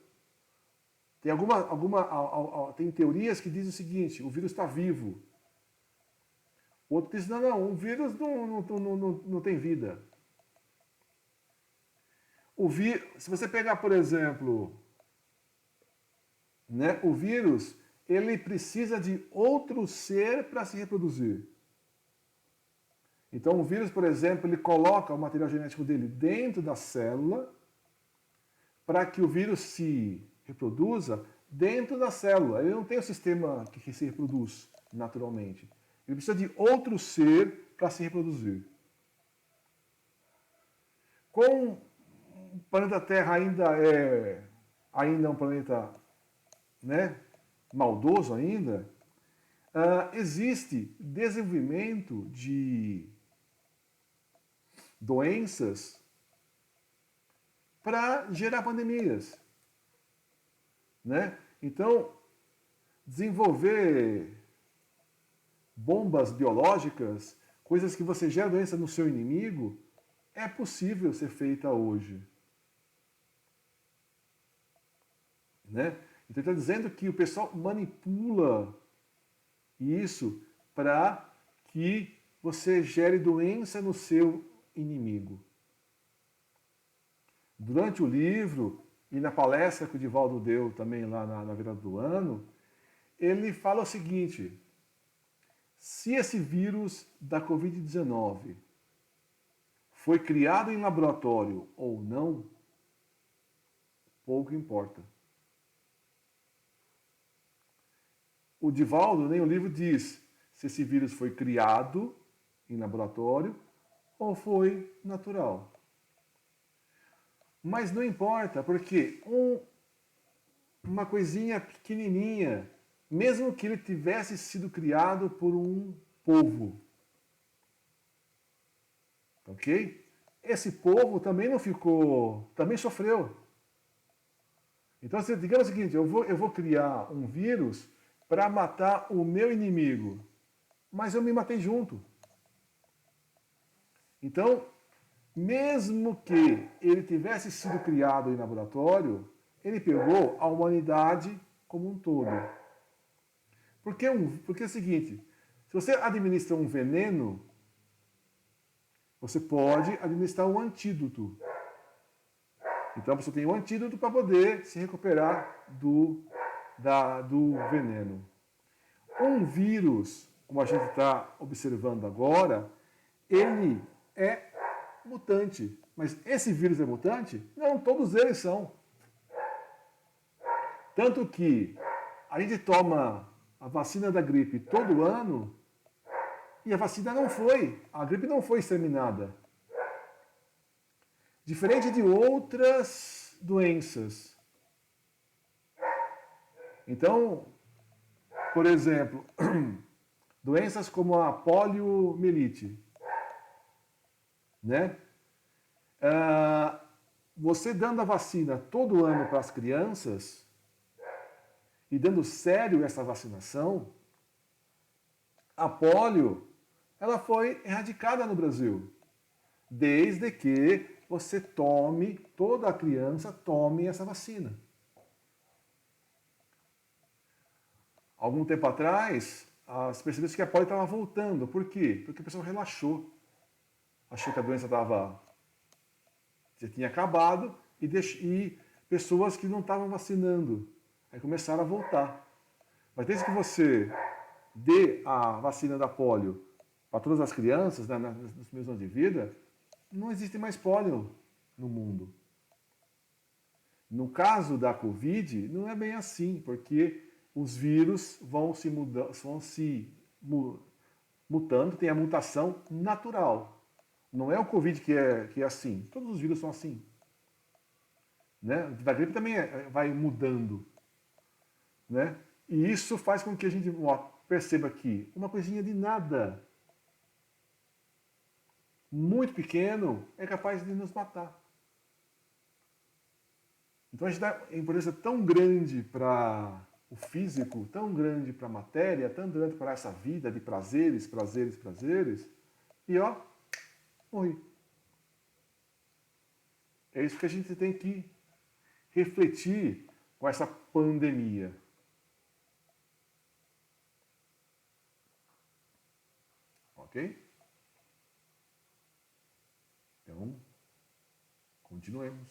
Tem teorias que dizem o seguinte: o vírus está vivo. O outro diz: não, o vírus não tem vida. Se você pegar, por exemplo, né, o vírus, ele precisa de outro ser para se reproduzir. Então, o vírus, por exemplo, ele coloca o material genético dele dentro da célula para que o vírus se reproduza dentro da célula. Ele não tem um sistema que se reproduz naturalmente. Ele precisa de outro ser para se reproduzir. Com o planeta Terra ainda um planeta, né, maldoso ainda, existe desenvolvimento de doenças para gerar pandemias, né? Então, desenvolver bombas biológicas, coisas que você gera doença no seu inimigo, é possível ser feita hoje, né? Então, ele está dizendo que o pessoal manipula isso para que você gere doença no seu inimigo. Durante o livro e na palestra que o Divaldo deu também lá na virada do ano, ele fala o seguinte: se esse vírus da Covid-19 foi criado em laboratório ou não, pouco importa. O Divaldo, nem o livro diz se esse vírus foi criado em laboratório ou foi natural. Mas não importa, porque uma coisinha pequenininha, mesmo que ele tivesse sido criado por um povo, ok? Esse povo também não ficou, também sofreu. Então, digamos o seguinte: eu vou criar um vírus para matar o meu inimigo, mas eu me matei junto. Então, mesmo que ele tivesse sido criado em laboratório, ele pegou a humanidade como um todo. Porque é o seguinte: se você administra um veneno, você pode administrar um antídoto. Então você tem um antídoto para poder se recuperar do veneno. Um vírus, como a gente está observando agora, ele é mutante. Mas esse vírus é mutante? Não, todos eles são. Tanto que a gente toma a vacina da gripe todo ano e a gripe não foi exterminada. Diferente de outras doenças. Então, por exemplo, doenças como a poliomielite, né? Você dando a vacina todo ano para as crianças e dando sério essa vacinação, a polio, ela foi erradicada no Brasil, desde que toda criança tome essa vacina. Algum tempo atrás, as percebeu que a polio estava voltando. Por quê? Porque o pessoal relaxou. Achou que a doença já tinha acabado e pessoas que não estavam vacinando. Aí começaram a voltar. Mas desde que você dê a vacina da polio para todas as crianças, né, nos primeiros anos de vida, não existe mais polio no mundo. No caso da Covid, não é bem assim, porque os vírus vão se mutando, tem a mutação natural. Não é o Covid que é assim. Todos os vírus são assim. Né? Da gripe também vai mudando. Né? E isso faz com que a gente perceba que uma coisinha de nada muito pequeno é capaz de nos matar. Então a gente dá importância tão grande para o físico, tão grande para a matéria, tão grande para essa vida de prazeres, prazeres, prazeres, e ó, morri. É isso que a gente tem que refletir com essa pandemia. Ok? Então, continuemos.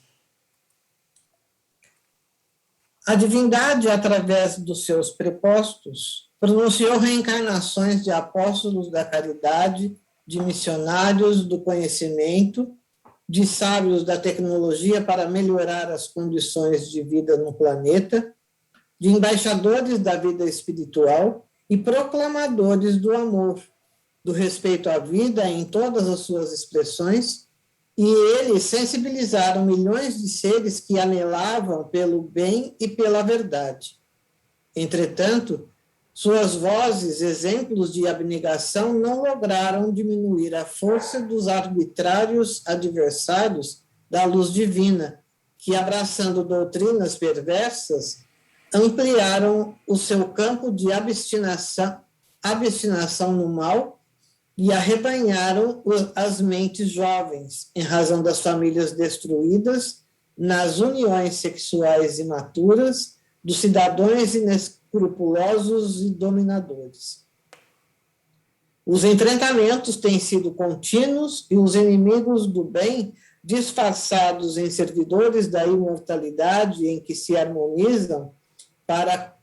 A divindade, através dos seus prepostos, pronunciou reencarnações de apóstolos da caridade, de missionários do conhecimento, de sábios da tecnologia para melhorar as condições de vida no planeta, de embaixadores da vida espiritual e proclamadores do amor, do respeito à vida em todas as suas expressões, e eles sensibilizaram milhões de seres que anelavam pelo bem e pela verdade. Entretanto, suas vozes, exemplos de abnegação, não lograram diminuir a força dos arbitrários adversários da luz divina, que, abraçando doutrinas perversas, ampliaram o seu campo de abstinação no mal e arrebanharam as mentes jovens, em razão das famílias destruídas, nas uniões sexuais imaturas, dos cidadãos inescrupulosos e dominadores. Os enfrentamentos têm sido contínuos e os inimigos do bem, disfarçados em servidores da imortalidade em que se harmonizam para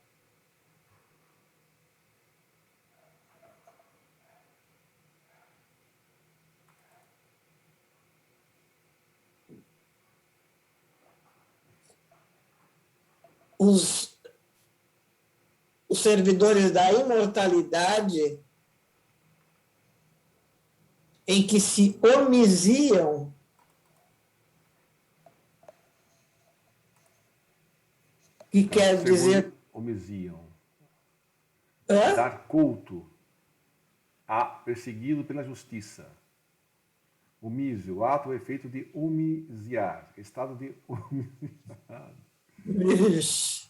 os servidores da imortalidade em que se omisiam que quer dizer omisiam. Hã? Dar culto a persegui-lo pela justiça. Omísio, o ato ou efeito de omisiar, estado de omisiar. Ixi.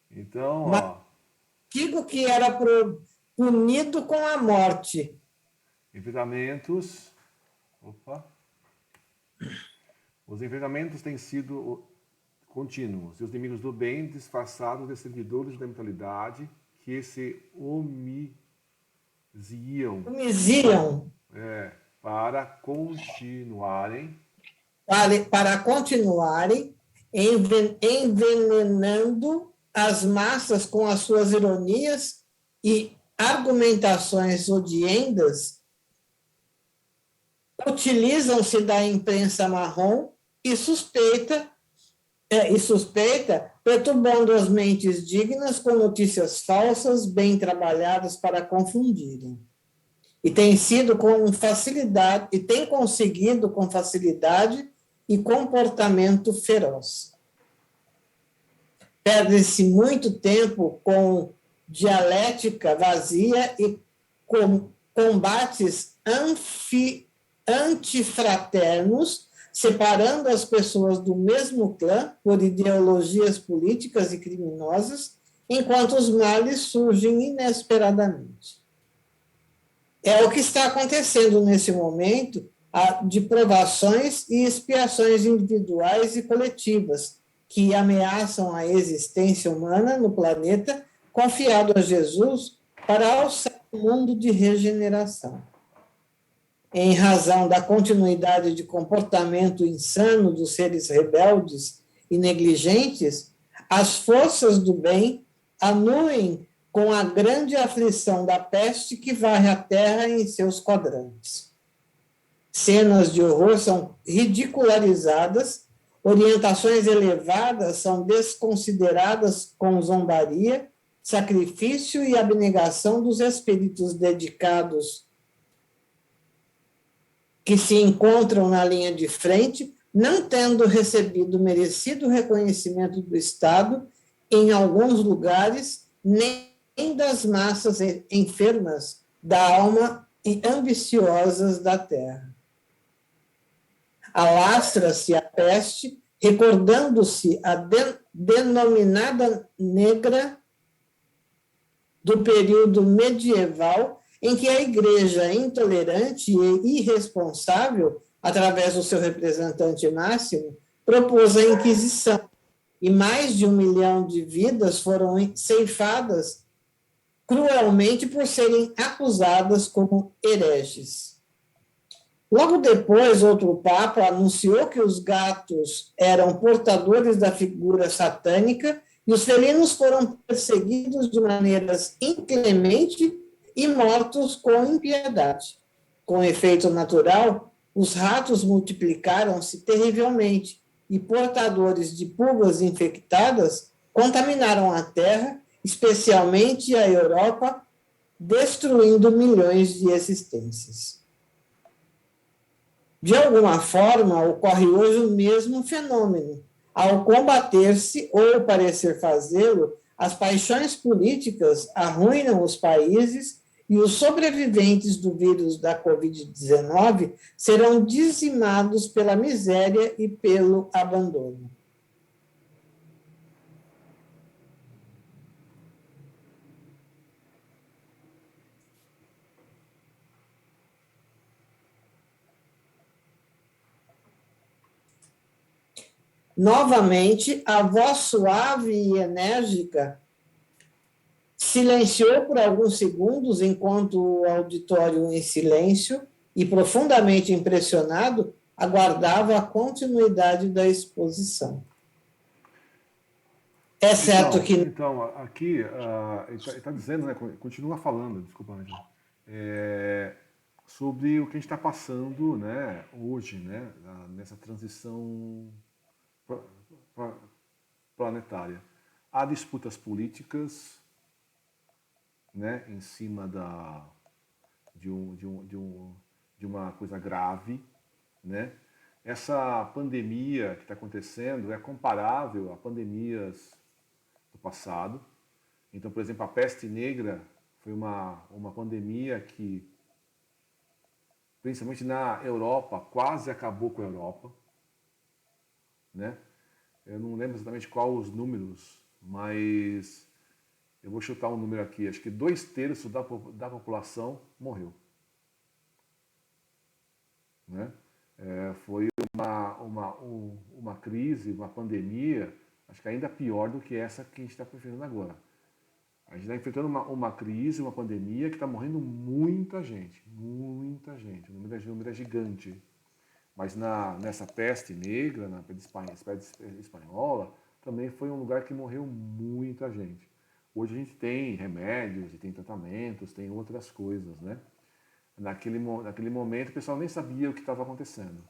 Então, Mas ó, digo que era punido com a morte. enfrentamentos. Opa! Os enfrentamentos têm sido contínuos e os inimigos do bem disfarçados de servidores da mentalidade que se omisiam para continuarem envenenando as massas com as suas ironias e argumentações odiendas, utilizam-se da imprensa marrom e suspeita, perturbando as mentes dignas com notícias falsas, bem trabalhadas para confundirem. E tem conseguido com facilidade e comportamento feroz. Perde-se muito tempo com dialética vazia e com combates antifraternos, separando as pessoas do mesmo clã por ideologias políticas e criminosas, enquanto os males surgem inesperadamente. É o que está acontecendo nesse momento, de provações e expiações individuais e coletivas, que ameaçam a existência humana no planeta, confiado a Jesus para alçar o mundo de regeneração. Em razão da continuidade de comportamento insano dos seres rebeldes e negligentes, as forças do bem anuem com a grande aflição da peste que varre a terra em seus quadrantes. Cenas de horror são ridicularizadas, orientações elevadas são desconsideradas com zombaria, sacrifício e abnegação dos espíritos dedicados que se encontram na linha de frente, não tendo recebido merecido reconhecimento do Estado, em alguns lugares, nem das massas enfermas da alma e ambiciosas da terra. Alastra-se a peste, recordando-se a denominada negra do período medieval, em que a igreja intolerante e irresponsável, através do seu representante máximo, propôs a Inquisição, e mais de 1 milhão de vidas foram ceifadas cruelmente por serem acusadas como hereges. Logo depois, outro papa anunciou que os gatos eram portadores da figura satânica e os felinos foram perseguidos de maneiras inclemente e mortos com impiedade. Com efeito natural, os ratos multiplicaram-se terrivelmente e portadores de pulgas infectadas contaminaram a terra, especialmente a Europa, destruindo milhões de existências. De alguma forma, ocorre hoje o mesmo fenômeno. Ao combater-se, ou parecer fazê-lo, as paixões políticas arruinam os países e os sobreviventes do vírus da Covid-19 serão dizimados pela miséria e pelo abandono. Novamente, a voz suave e enérgica silenciou por alguns segundos, enquanto o auditório em silêncio e profundamente impressionado aguardava a continuidade da exposição. É certo que... Então, aqui, ele está dizendo, né, continua falando, desculpa, Angela, sobre o que a gente está passando, né, hoje, né, nessa transição planetária. Há disputas políticas, né, em cima de uma coisa grave, né? Essa pandemia que está acontecendo é comparável a pandemias do passado. Então, por exemplo, a peste negra foi uma pandemia que, principalmente na Europa, quase acabou com a Europa, né? Eu não lembro exatamente qual os números, mas eu vou chutar um número aqui. Acho que 2/3 da população morreu, né? Foi uma crise, uma pandemia, acho que ainda pior do que essa que a gente está enfrentando agora. A gente está enfrentando uma crise, uma pandemia que está morrendo muita gente, muita gente. O número é gigante. Mas nessa peste negra, na peste espanhola, também foi um lugar que morreu muita gente. Hoje a gente tem remédios, e tem tratamentos, tem outras coisas, né? Naquele momento o pessoal nem sabia o que estava acontecendo,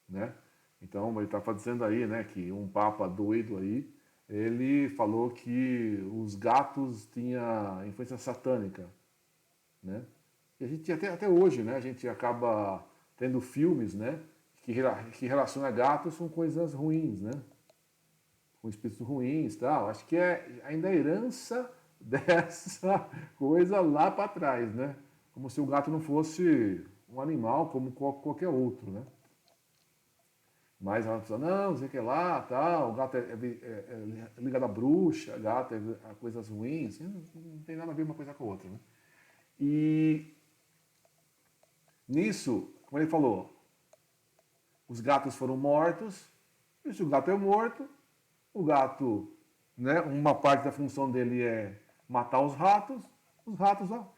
né? Então ele estava dizendo aí, né, que um papa doido aí, ele falou que os gatos tinham influência satânica, né? E a gente até hoje, né, a gente acaba tendo filmes, né, que relaciona gatos com coisas ruins, né? Com espíritos ruins, tal. Acho que é ainda a herança dessa coisa lá para trás, né? Como se o gato não fosse um animal como qualquer outro, né? Mas ela pessoa, não, não sei o que lá, tal, o gato é ligado à bruxa, gato é coisas ruins, não tem nada a ver uma coisa com a outra, né? E nisso, como ele falou, os gatos foram mortos, e se o gato é morto, o gato, né, uma parte da função dele é matar os ratos, ó,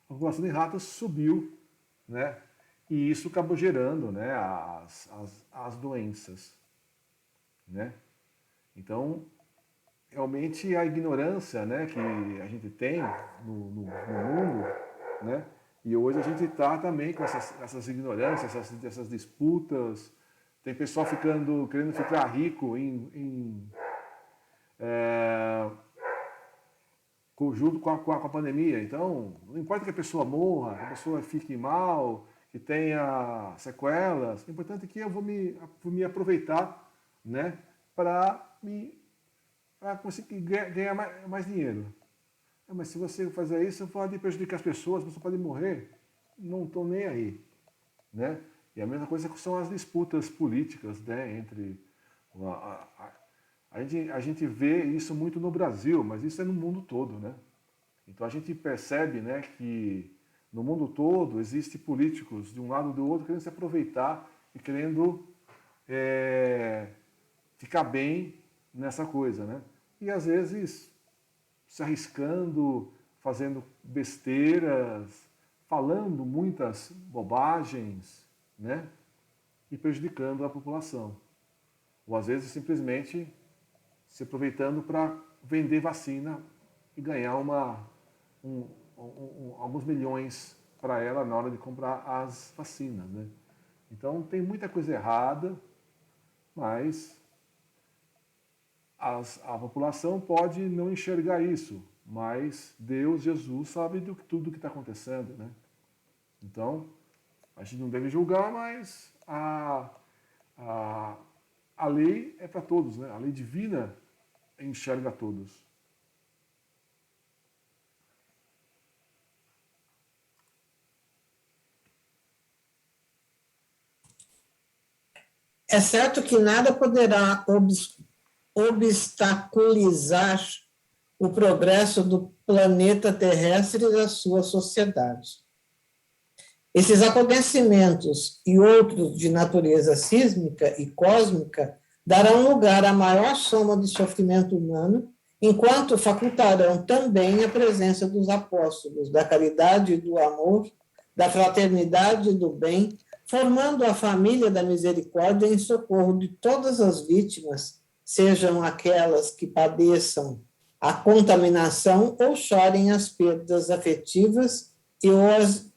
a população de ratos subiu, né? E isso acabou gerando, né, as doenças, né? Então, realmente a ignorância, né, que a gente tem no mundo, né? E hoje a gente está também com essas ignorâncias, essas disputas. Tem pessoal querendo ficar rico junto com a pandemia. Então, não importa que a pessoa morra, que a pessoa fique mal, que tenha sequelas, o importante é que eu vou me aproveitar, né, para conseguir ganhar mais dinheiro. Mas se você fizer isso, você pode prejudicar as pessoas, você pode morrer. Não estou nem aí. Né? E a mesma coisa são as disputas políticas, né, entre... A gente vê isso muito no Brasil, mas isso é no mundo todo. Né? Então a gente percebe, né, que no mundo todo existem políticos de um lado ou do outro querendo se aproveitar e querendo ficar bem nessa coisa. Né? E às vezes se arriscando, fazendo besteiras, falando muitas bobagens, né? E prejudicando a população. Ou às vezes simplesmente se aproveitando para vender vacina e ganhar alguns milhões para ela na hora de comprar as vacinas. Né? Então tem muita coisa errada, mas a população pode não enxergar isso, mas Deus, Jesus, sabe de tudo que está acontecendo. Né? Então, a gente não deve julgar, mas a lei é para todos, né? A lei divina enxerga todos. É certo que nada poderá obstaculizar o progresso do planeta terrestre e da sua sociedade. Esses acontecimentos e outros de natureza sísmica e cósmica darão lugar à maior soma de sofrimento humano, enquanto facultarão também a presença dos apóstolos da caridade e do amor, da fraternidade e do bem, formando a família da misericórdia em socorro de todas as vítimas, sejam aquelas que padeçam a contaminação ou chorem as perdas afetivas e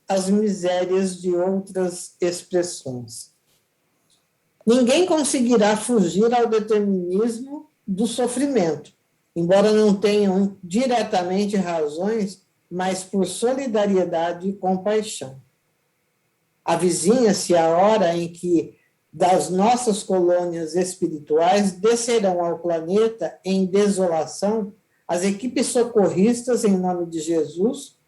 as misérias de outras expressões. Ninguém conseguirá fugir ao determinismo do sofrimento, embora não tenham diretamente razões, mas por solidariedade e compaixão. Avizinha-se a hora em que das nossas colônias espirituais descerão ao planeta em desolação as equipes socorristas em nome de Jesus,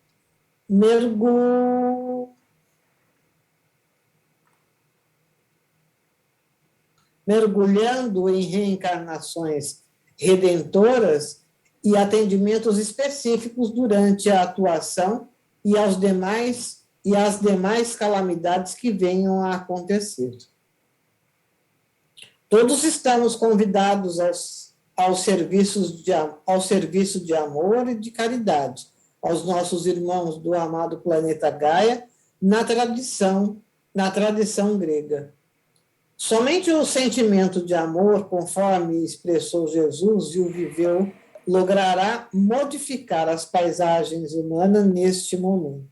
mergulhando em reencarnações redentoras e atendimentos específicos durante a atuação e as demais calamidades que venham a acontecer. Todos estamos convidados ao serviço de amor e de caridade aos nossos irmãos do amado planeta Gaia, na tradição grega. Somente o sentimento de amor, conforme expressou Jesus e o viveu, logrará modificar as paisagens humanas neste momento.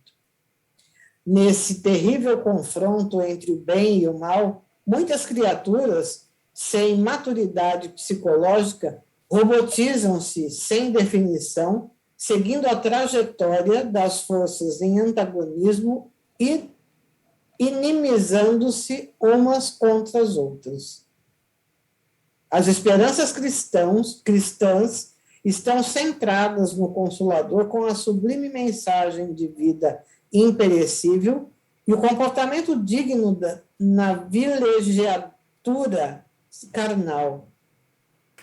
Nesse terrível confronto entre o bem e o mal, muitas criaturas, sem maturidade psicológica, robotizam-se sem definição, seguindo a trajetória das forças em antagonismo e inimizando-se umas contra as outras. As esperanças cristãs estão centradas no Consolador com a sublime mensagem de vida imperecível e o comportamento digno na vilegiatura carnal.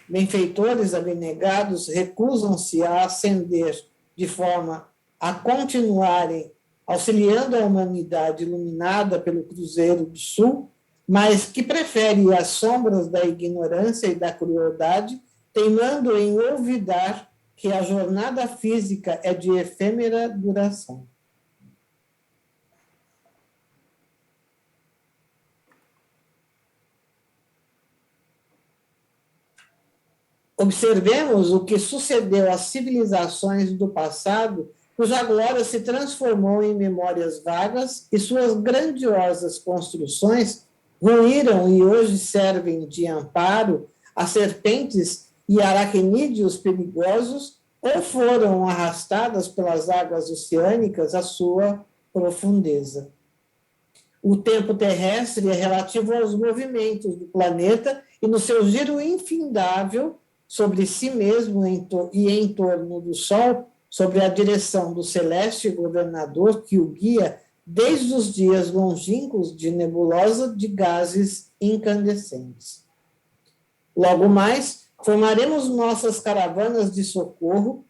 Benfeitores abnegados recusam-se a ascender de forma a continuarem auxiliando a humanidade iluminada pelo Cruzeiro do Sul, mas que prefere as sombras da ignorância e da crueldade, teimando em olvidar que a jornada física é de efêmera duração. Observemos o que sucedeu às civilizações do passado, cuja glória se transformou em memórias vagas e suas grandiosas construções ruíram e hoje servem de amparo a serpentes e aracnídeos perigosos ou foram arrastadas pelas águas oceânicas à sua profundeza. O tempo terrestre é relativo aos movimentos do planeta e no seu giro infindável sobre si mesmo e em torno do Sol, sob a direção do celeste governador que o guia desde os dias longínquos de nebulosa de gases incandescentes. Logo mais, formaremos nossas caravanas de socorro,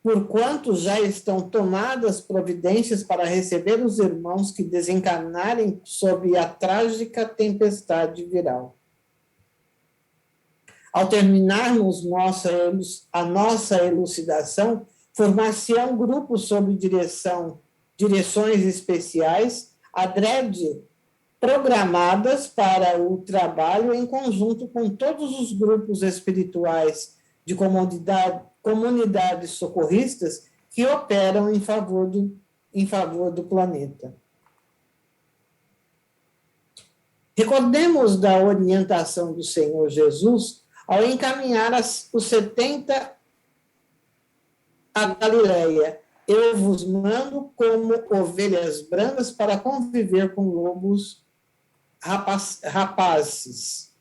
porquanto já estão tomadas providências para receber os irmãos que desencarnarem sob a trágica tempestade viral. Ao terminarmos a nossa elucidação, formar-se-ão grupos sob direções especiais, adrede programadas para o trabalho em conjunto com todos os grupos espirituais de comunidades socorristas que operam em favor do planeta. Recordemos da orientação do Senhor Jesus ao encaminhar os 70 a Galileia. Eu vos mando como ovelhas brancas para conviver com lobos rapazes.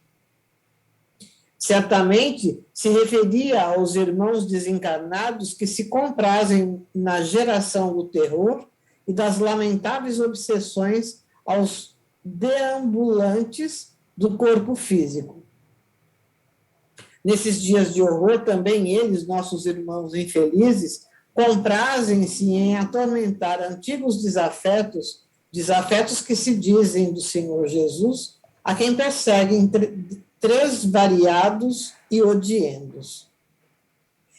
Certamente se referia aos irmãos desencarnados que se comprazem na geração do terror e das lamentáveis obsessões aos deambulantes do corpo físico. Nesses dias de horror, também eles, nossos irmãos infelizes, comprazem-se em atormentar antigos desafetos que se dizem do Senhor Jesus, a quem perseguem três variados e odiendos.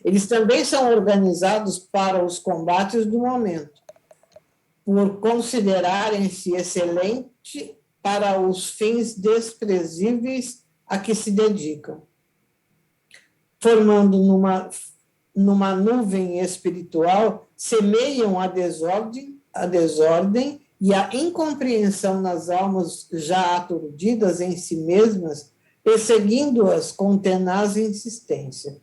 Eles também são organizados para os combates do momento, por considerarem-se excelente para os fins desprezíveis a que se dedicam, formando numa nuvem espiritual, semeiam a desordem e a incompreensão nas almas já aturdidas em si mesmas, perseguindo-as com tenaz insistência.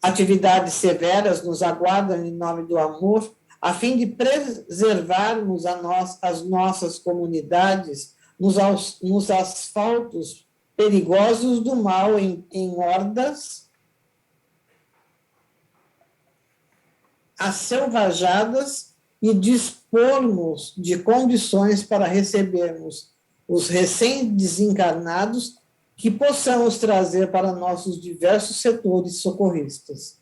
Atividades severas nos aguardam em nome do amor, a fim de preservarmos as nossas comunidades nos asfaltos perigosos do mal em hordas acelvajadas e dispormos de condições para recebermos os recém-desencarnados que possamos trazer para nossos diversos setores socorristas.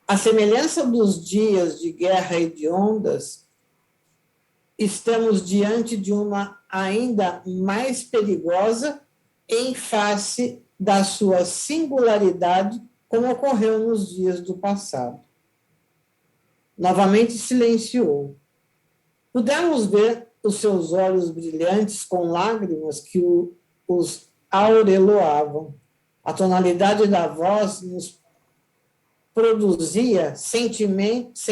À semelhança dos dias de guerra e de ondas, estamos diante de uma ainda mais perigosa em face da sua singularidade, como ocorreu nos dias do passado. Novamente silenciou. Pudemos ver os seus olhos brilhantes com lágrimas que os aureloavam. A tonalidade da voz nos produzia sentimento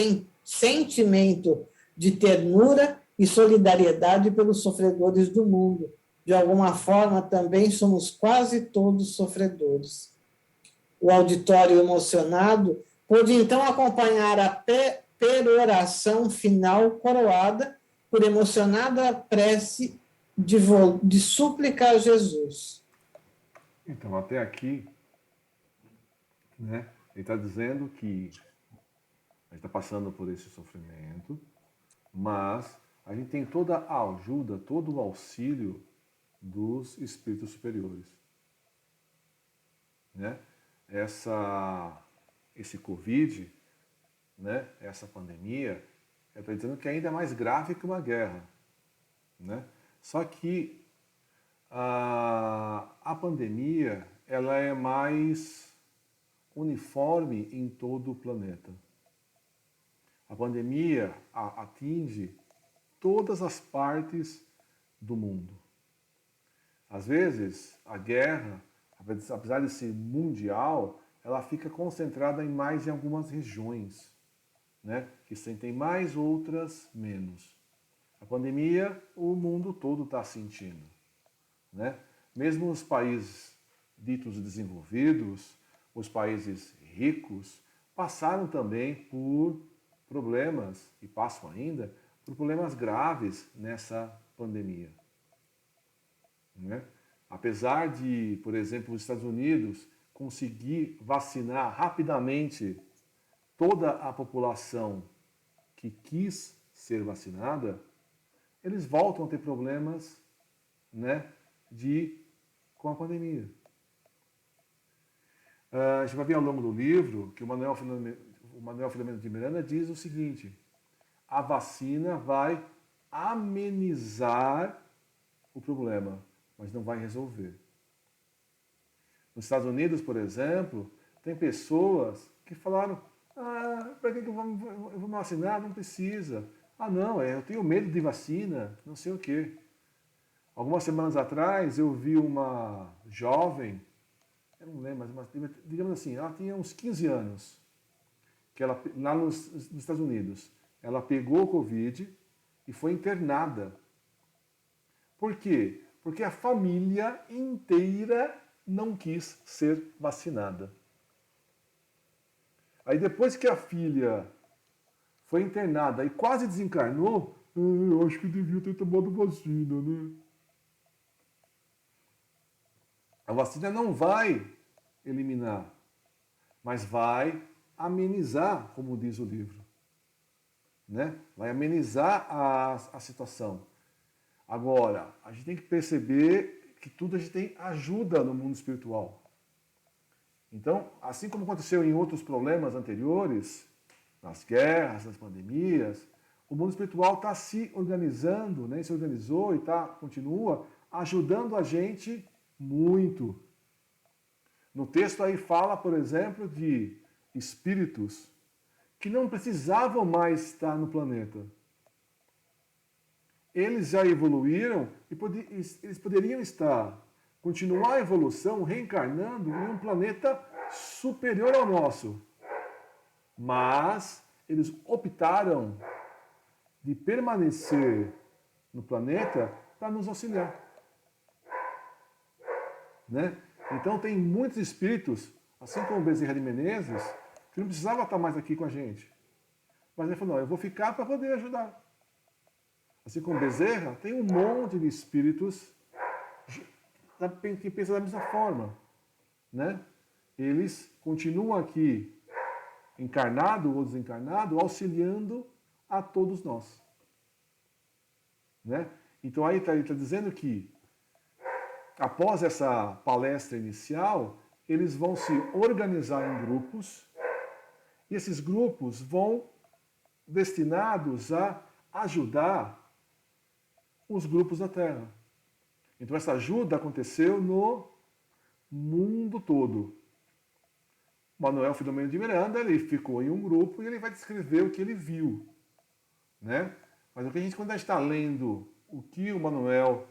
de ternura e solidariedade pelos sofredores do mundo. De alguma forma, também somos quase todos sofredores. O auditório emocionado pôde então acompanhar a peroração final coroada por emocionada prece de súplica a Jesus. Então, até aqui, né, ele está dizendo que a gente está passando por esse sofrimento, mas a gente tem toda a ajuda, todo o auxílio dos espíritos superiores. Né? Esse Covid, né, essa pandemia, eu estou dizendo que ainda é mais grave que uma guerra. Né? Só que a pandemia ela é mais uniforme em todo o planeta. A pandemia atinge todas as partes do mundo. Às vezes, a guerra, apesar de ser mundial, ela fica concentrada em mais de algumas regiões, né? Que sentem mais, outras menos. A pandemia, o mundo todo está sentindo. Né? Mesmo os países ditos desenvolvidos, os países ricos, passaram também por problemas, e passam ainda, por problemas graves nessa pandemia. Né? Apesar de, por exemplo, os Estados Unidos conseguir vacinar rapidamente toda a população que quis ser vacinada, eles voltam a ter problemas, né, com a pandemia. A gente vai ver ao longo do livro que o Manuel Filomeno de Miranda diz o seguinte: a vacina vai amenizar o problema, mas não vai resolver. Nos Estados Unidos, por exemplo, tem pessoas que falaram: para que eu vou me vacinar? Não precisa. Não, eu tenho medo de vacina, não sei o quê. Algumas semanas atrás, eu vi uma jovem, eu não lembro, mas digamos assim, ela tinha uns 15 anos, que ela, lá nos Estados Unidos, ela pegou o Covid e foi internada. Por quê? Porque a família inteira não quis ser vacinada. Aí depois que a filha foi internada e quase desencarnou, eu acho que eu devia ter tomado vacina, né? A vacina não vai eliminar, mas vai amenizar, como diz o livro, né? Vai amenizar a situação. Agora, a gente tem que perceber que tudo a gente tem ajuda no mundo espiritual. Então, assim como aconteceu em outros problemas anteriores, nas guerras, nas pandemias, o mundo espiritual está se organizando, né? Se organizou e continua ajudando a gente muito. No texto aí fala, por exemplo, de espíritos que não precisavam mais estar no planeta. Eles já evoluíram e eles poderiam continuar a evolução reencarnando em um planeta superior ao nosso. Mas eles optaram de permanecer no planeta para nos auxiliar. Né? Então tem muitos espíritos, assim como o Bezerra de Menezes, que não precisava estar mais aqui com a gente. Mas ele falou: não, eu vou ficar para poder ajudar. Assim como Bezerra, tem um monte de espíritos que pensam da mesma forma. Né? Eles continuam aqui, encarnado ou desencarnado, auxiliando a todos nós. Né? Então aí ele está dizendo que, após essa palestra inicial, eles vão se organizar em grupos, e esses grupos vão destinados a ajudar os grupos da Terra. Então essa ajuda aconteceu no mundo todo. Manuel Filomeno de Miranda, ele ficou em um grupo e ele vai descrever o que ele viu. Né? Mas quando a gente está lendo o que o Manuel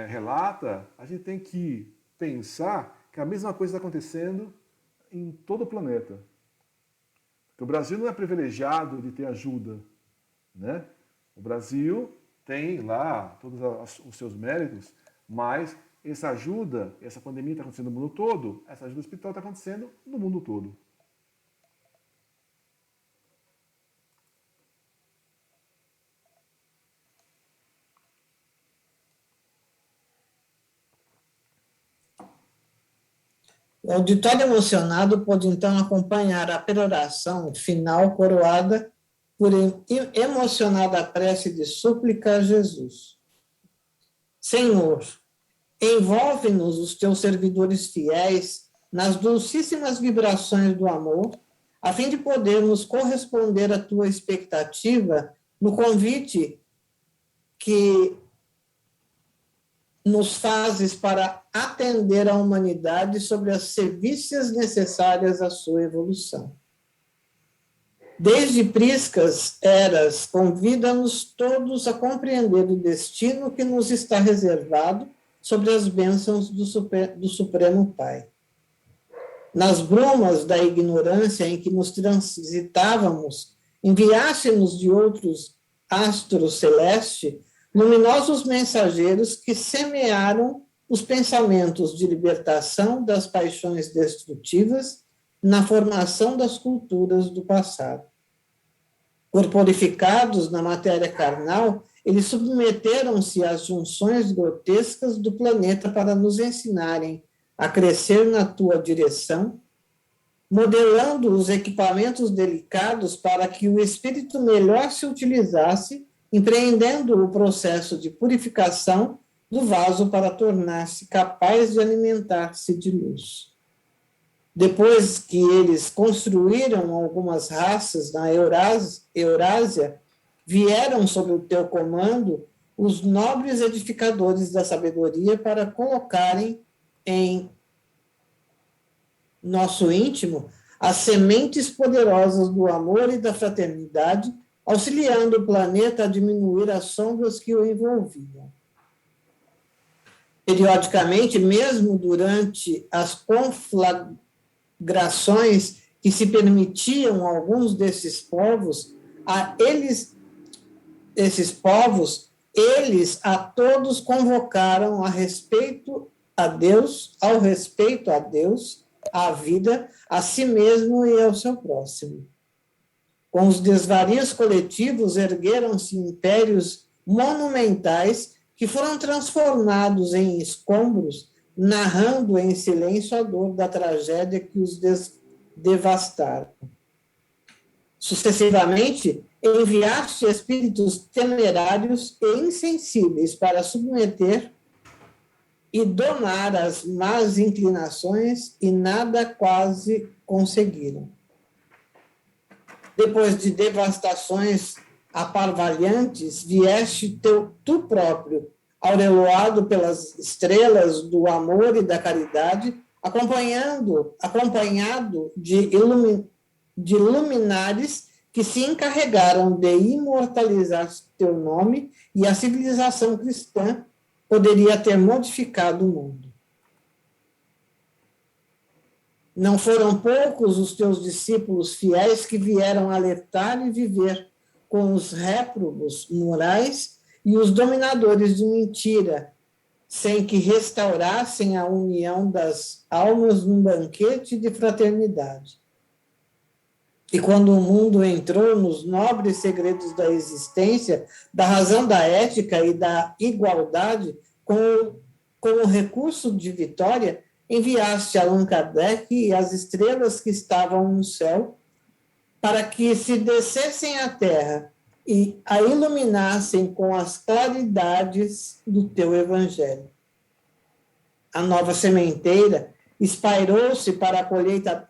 relata, a gente tem que pensar que a mesma coisa está acontecendo em todo o planeta. Porque o Brasil não é privilegiado de ter ajuda. Né? O Brasil tem lá todos os seus méritos, mas essa ajuda, essa pandemia está acontecendo no mundo todo, essa ajuda espiritual está acontecendo no mundo todo. O auditório emocionado pode, então, acompanhar a peroração final coroada por emocionada prece de súplica a Jesus. Senhor, envolve-nos, os teus servidores fiéis, nas dulcíssimas vibrações do amor, a fim de podermos corresponder à tua expectativa no convite que nos fazes para atender a humanidade sobre as serviços necessárias à sua evolução. Desde priscas eras, convida-nos todos a compreender o destino que nos está reservado sobre as bênçãos do Supremo Pai. Nas brumas da ignorância em que nos transitávamos, enviaste-nos de outros astros celestes luminosos mensageiros que semearam os pensamentos de libertação das paixões destrutivas na formação das culturas do passado. Corporificados na matéria carnal, eles submeteram-se às junções grotescas do planeta para nos ensinarem a crescer na tua direção, modelando os equipamentos delicados para que o espírito melhor se utilizasse, empreendendo o processo de purificação do vaso para tornar-se capaz de alimentar-se de luz. Depois que eles construíram algumas raças na Eurásia, vieram sob o teu comando os nobres edificadores da sabedoria para colocarem em nosso íntimo as sementes poderosas do amor e da fraternidade, auxiliando o planeta a diminuir as sombras que o envolviam. Periodicamente, mesmo durante as conflagrações que se permitiam a alguns desses povos, eles a todos convocaram ao respeito a Deus, à vida, a si mesmo e ao seu próximo. Com os desvarios coletivos, ergueram-se impérios monumentais que foram transformados em escombros, narrando em silêncio a dor da tragédia que os devastaram. Sucessivamente, enviaste espíritos temerários e insensíveis para submeter e domar as más inclinações, e nada quase conseguiram. Depois de devastações aparvalhantes, vieste tu próprio, aureolado pelas estrelas do amor e da caridade, acompanhado de luminares que se encarregaram de imortalizar teu nome, e a civilização cristã poderia ter modificado o mundo. Não foram poucos os teus discípulos fiéis que vieram alertar e viver com os réprobos morais e os dominadores de mentira, sem que restaurassem a união das almas num banquete de fraternidade. E quando o mundo entrou nos nobres segredos da existência, da razão da ética e da igualdade, como recurso de vitória, enviaste Allan Kardec e as estrelas que estavam no céu para que se descessem à terra e a iluminassem com as claridades do teu evangelho. A nova sementeira espalhou-se para a colheita,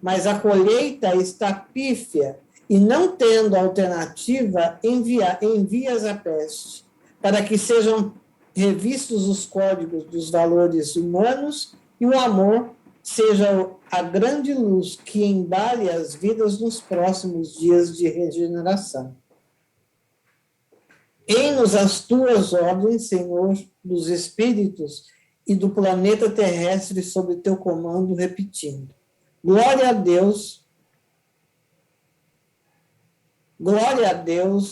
mas a colheita está pífia, e não tendo alternativa, envias a peste, para que sejam revistos os códigos dos valores humanos e o amor seja a grande luz que embale as vidas nos próximos dias de regeneração. Eis-nos as tuas ordens, Senhor dos espíritos e do planeta terrestre sob teu comando, repetindo: glória a Deus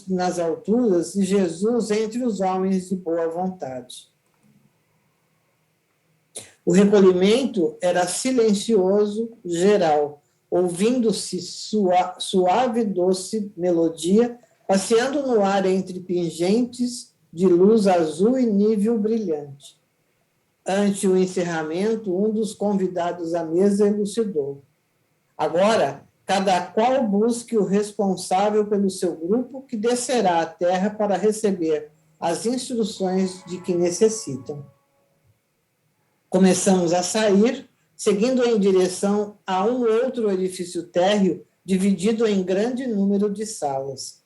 nas alturas e Jesus entre os homens de boa vontade. O recolhimento era silencioso, geral, ouvindo-se suave e doce melodia, passeando no ar entre pingentes de luz azul e nível brilhante. Ante o encerramento, um dos convidados à mesa elucidou: agora, cada qual busque o responsável pelo seu grupo, que descerá à terra para receber as instruções de que necessitam. Começamos a sair, seguindo em direção a um outro edifício térreo, dividido em grande número de salas.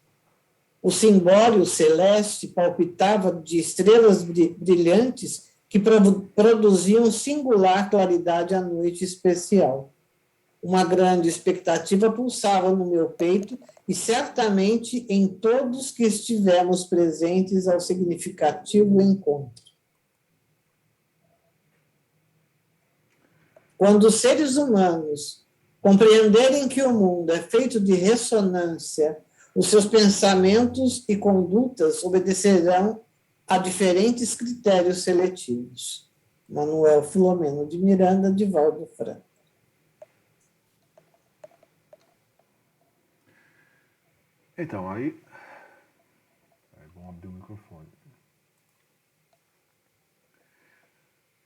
O cimbório celeste palpitava de estrelas brilhantes que produziam singular claridade à noite especial. Uma grande expectativa pulsava no meu peito e certamente em todos que estivemos presentes ao significativo encontro. Quando os seres humanos compreenderem que o mundo é feito de ressonância, os seus pensamentos e condutas obedecerão a diferentes critérios seletivos. Manuel Filomeno de Miranda, Divaldo Franco. Então, aí vamos abrir o microfone.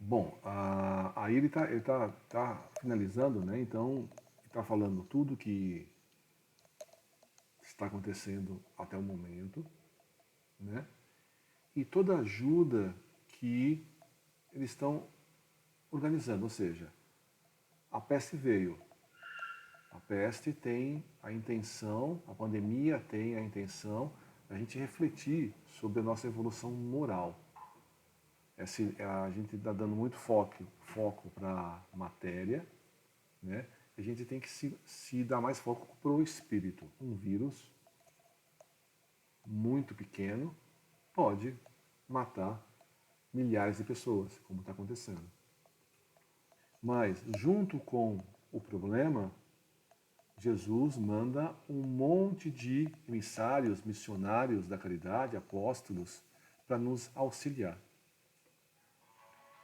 Bom, aí ele tá finalizando, né? Então, está falando tudo que está acontecendo até o momento, né? E toda ajuda que eles estão organizando, ou seja, a peste veio. A peste tem a intenção, a pandemia tem a intenção da gente refletir sobre a nossa evolução moral. A gente está dando muito foco para a matéria, né? A gente tem que se dar mais foco para o espírito. Um vírus muito pequeno pode matar milhares de pessoas, como está acontecendo. Mas, junto com o problema, Jesus manda um monte de emissários, missionários da caridade, apóstolos, para nos auxiliar.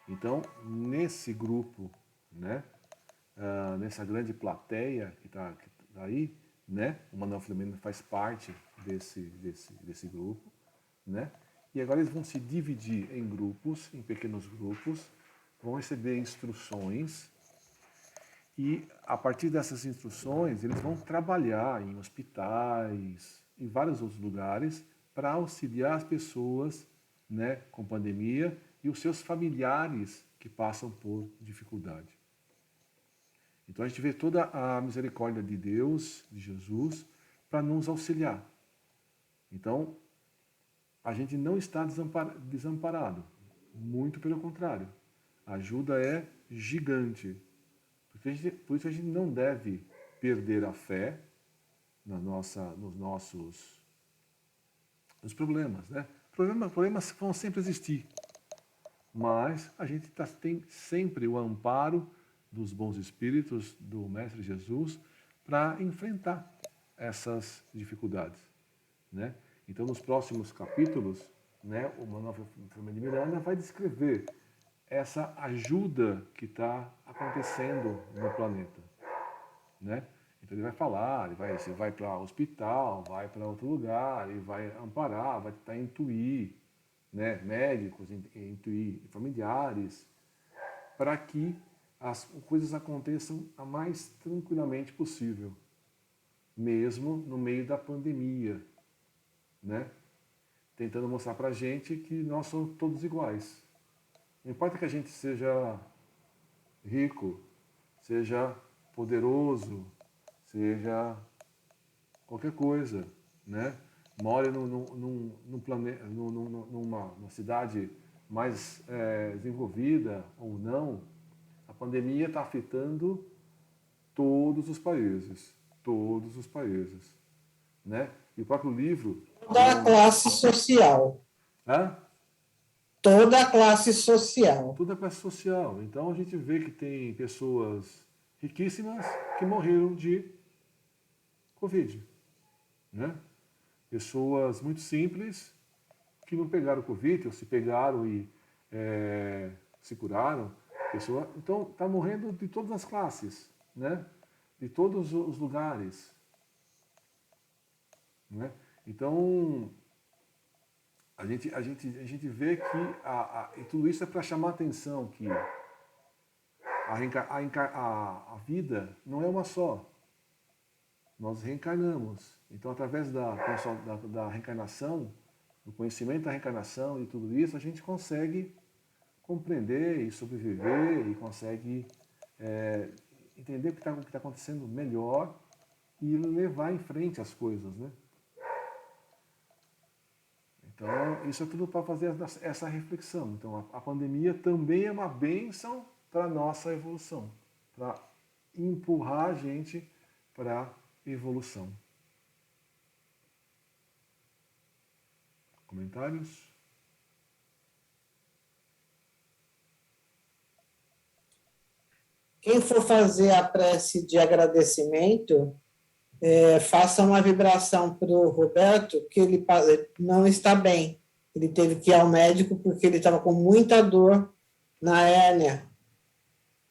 Então, nesse grupo, né, nessa grande plateia que está aí, né, o Manuel Filomeno faz parte desse grupo, né, e agora eles vão se dividir em grupos, em pequenos grupos, vão receber instruções e, a partir dessas instruções, eles vão trabalhar em hospitais, em vários outros lugares, para auxiliar as pessoas, né, com pandemia e os seus familiares que passam por dificuldade. Então a gente vê toda a misericórdia de Deus, de Jesus, para nos auxiliar. Então, a gente não está desamparado. Muito pelo contrário. A ajuda é gigante. Por isso a gente não deve perder a fé nos problemas, né? Problemas vão sempre existir, mas a gente tem sempre o amparo dos bons espíritos do Mestre Jesus para enfrentar essas dificuldades, né? Então, nos próximos capítulos, né, o Manuel Filomeno de Miranda vai descrever essa ajuda que está acontecendo no planeta, né? Então ele vai falar, você vai para o hospital, vai para outro lugar, ele vai amparar, vai tentar intuir, né, médicos, intuir familiares, para que as coisas aconteçam a mais tranquilamente possível, mesmo no meio da pandemia, né? Tentando mostrar para a gente que nós somos todos iguais. Não importa que a gente seja rico, seja poderoso, seja qualquer coisa, né? More numa cidade mais desenvolvida ou não, a pandemia está afetando todos os países, né? E o próprio livro... Toda a classe social. Hã? Toda a classe social. Toda a classe social. Então a gente vê que tem pessoas riquíssimas que morreram de Covid, né? Pessoas muito simples que não pegaram Covid, ou se pegaram e se curaram. Então está morrendo de todas as classes, né? De todos os lugares, né? Então a gente vê que e tudo isso é para chamar a atenção que a vida não é uma só. Nós reencarnamos. Então, através da reencarnação, do conhecimento da reencarnação e tudo isso, a gente consegue compreender e sobreviver e consegue entender o que está acontecendo melhor e levar em frente as coisas, né? Então, isso é tudo para fazer essa reflexão. Então, a pandemia também é uma bênção para a nossa evolução, para empurrar a gente para a evolução. Comentários? Quem for fazer a prece de agradecimento, faça uma vibração para o Roberto, que ele não está bem. Ele teve que ir ao médico porque ele estava com muita dor na hérnia.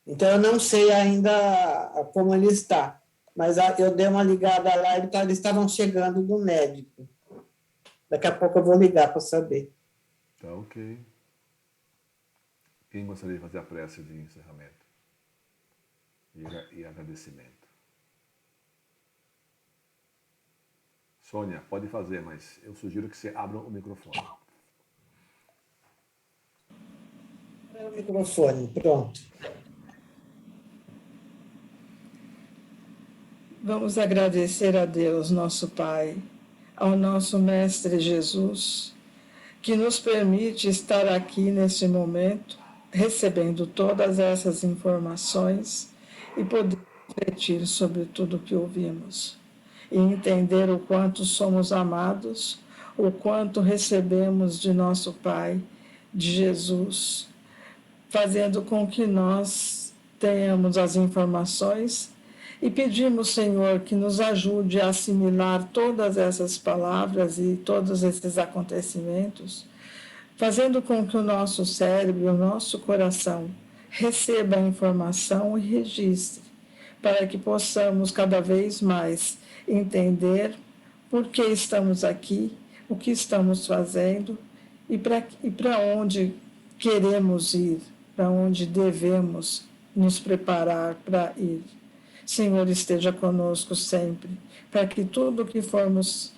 Então, eu não sei ainda como ele está, mas eu dei uma ligada lá, eles estavam chegando do médico. Daqui a pouco eu vou ligar para saber. Tá ok. Quem gostaria de fazer a prece de encerramento e agradecimento? Sônia, pode fazer, mas eu sugiro que você abra o microfone. O microfone, pronto. Vamos agradecer a Deus, nosso Pai, ao nosso Mestre Jesus, que nos permite estar aqui neste momento, recebendo todas essas informações e poder refletir sobre tudo o que ouvimos e entender o quanto somos amados, o quanto recebemos de nosso Pai, de Jesus, fazendo com que nós tenhamos as informações e pedimos, Senhor, que nos ajude a assimilar todas essas palavras e todos esses acontecimentos, fazendo com que o nosso cérebro, o nosso coração receba a informação e registre, para que possamos cada vez mais entender por que estamos aqui, o que estamos fazendo e para onde queremos ir, para onde devemos nos preparar para ir. Senhor, esteja conosco sempre, para que tudo que formos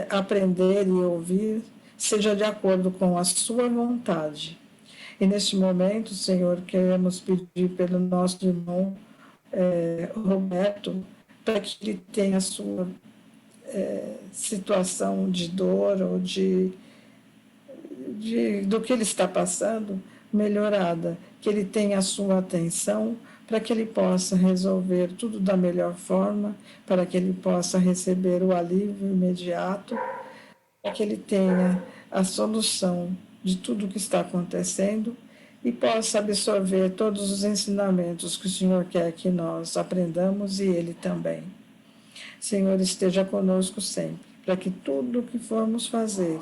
aprender e ouvir seja de acordo com a sua vontade. E neste momento, Senhor, queremos pedir pelo nosso irmão Roberto, para que ele tenha a sua situação de dor ou do que ele está passando melhorada, que ele tenha a sua atenção para que ele possa resolver tudo da melhor forma, para que ele possa receber o alívio imediato, para que ele tenha a solução de tudo o que está acontecendo e possa absorver todos os ensinamentos que o Senhor quer que nós aprendamos e ele também. Senhor, esteja conosco sempre, para que tudo o que formos fazer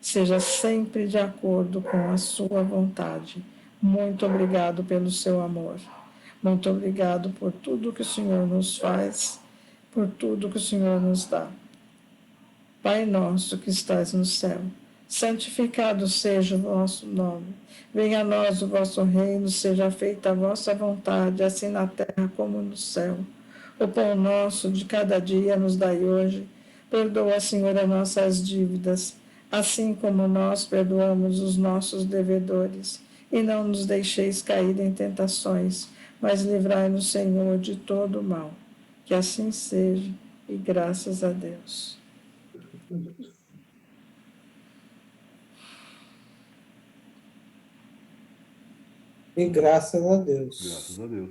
seja sempre de acordo com a sua vontade. Muito obrigado pelo seu amor. Muito obrigado por tudo que o Senhor nos faz, por tudo que o Senhor nos dá. Pai nosso que estás no céu, santificado seja o vosso nome. Venha a nós o vosso reino, seja feita a vossa vontade, assim na terra como no céu. O pão nosso de cada dia nos dai hoje. Perdoa, Senhor, as nossas dívidas, assim como nós perdoamos os nossos devedores. E não nos deixeis cair em tentações, mas livrai-nos, Senhor, de todo o mal. Que assim seja, e graças a Deus. E graças a Deus. Graças a Deus.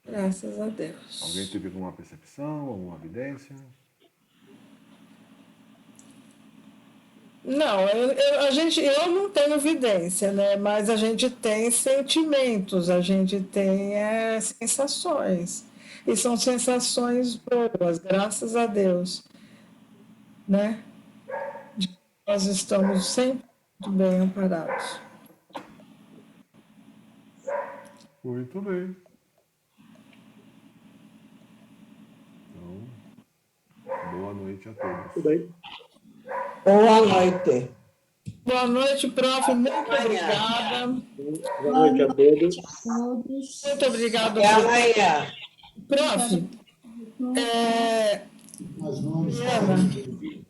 Graças a Deus. Alguém teve alguma percepção, alguma evidência? Não, eu não tenho evidência, né? Mas a gente tem sentimentos, a gente tem sensações. E são sensações boas, graças a Deus, né? Nós estamos sempre muito bem amparados. Muito bem. Então, boa noite a todos. Tudo bem? Boa noite. Boa noite, prof. Muito obrigada. Boa noite a todos. Muito obrigada. Até amanhã. Prof, Nós vamos. Ana,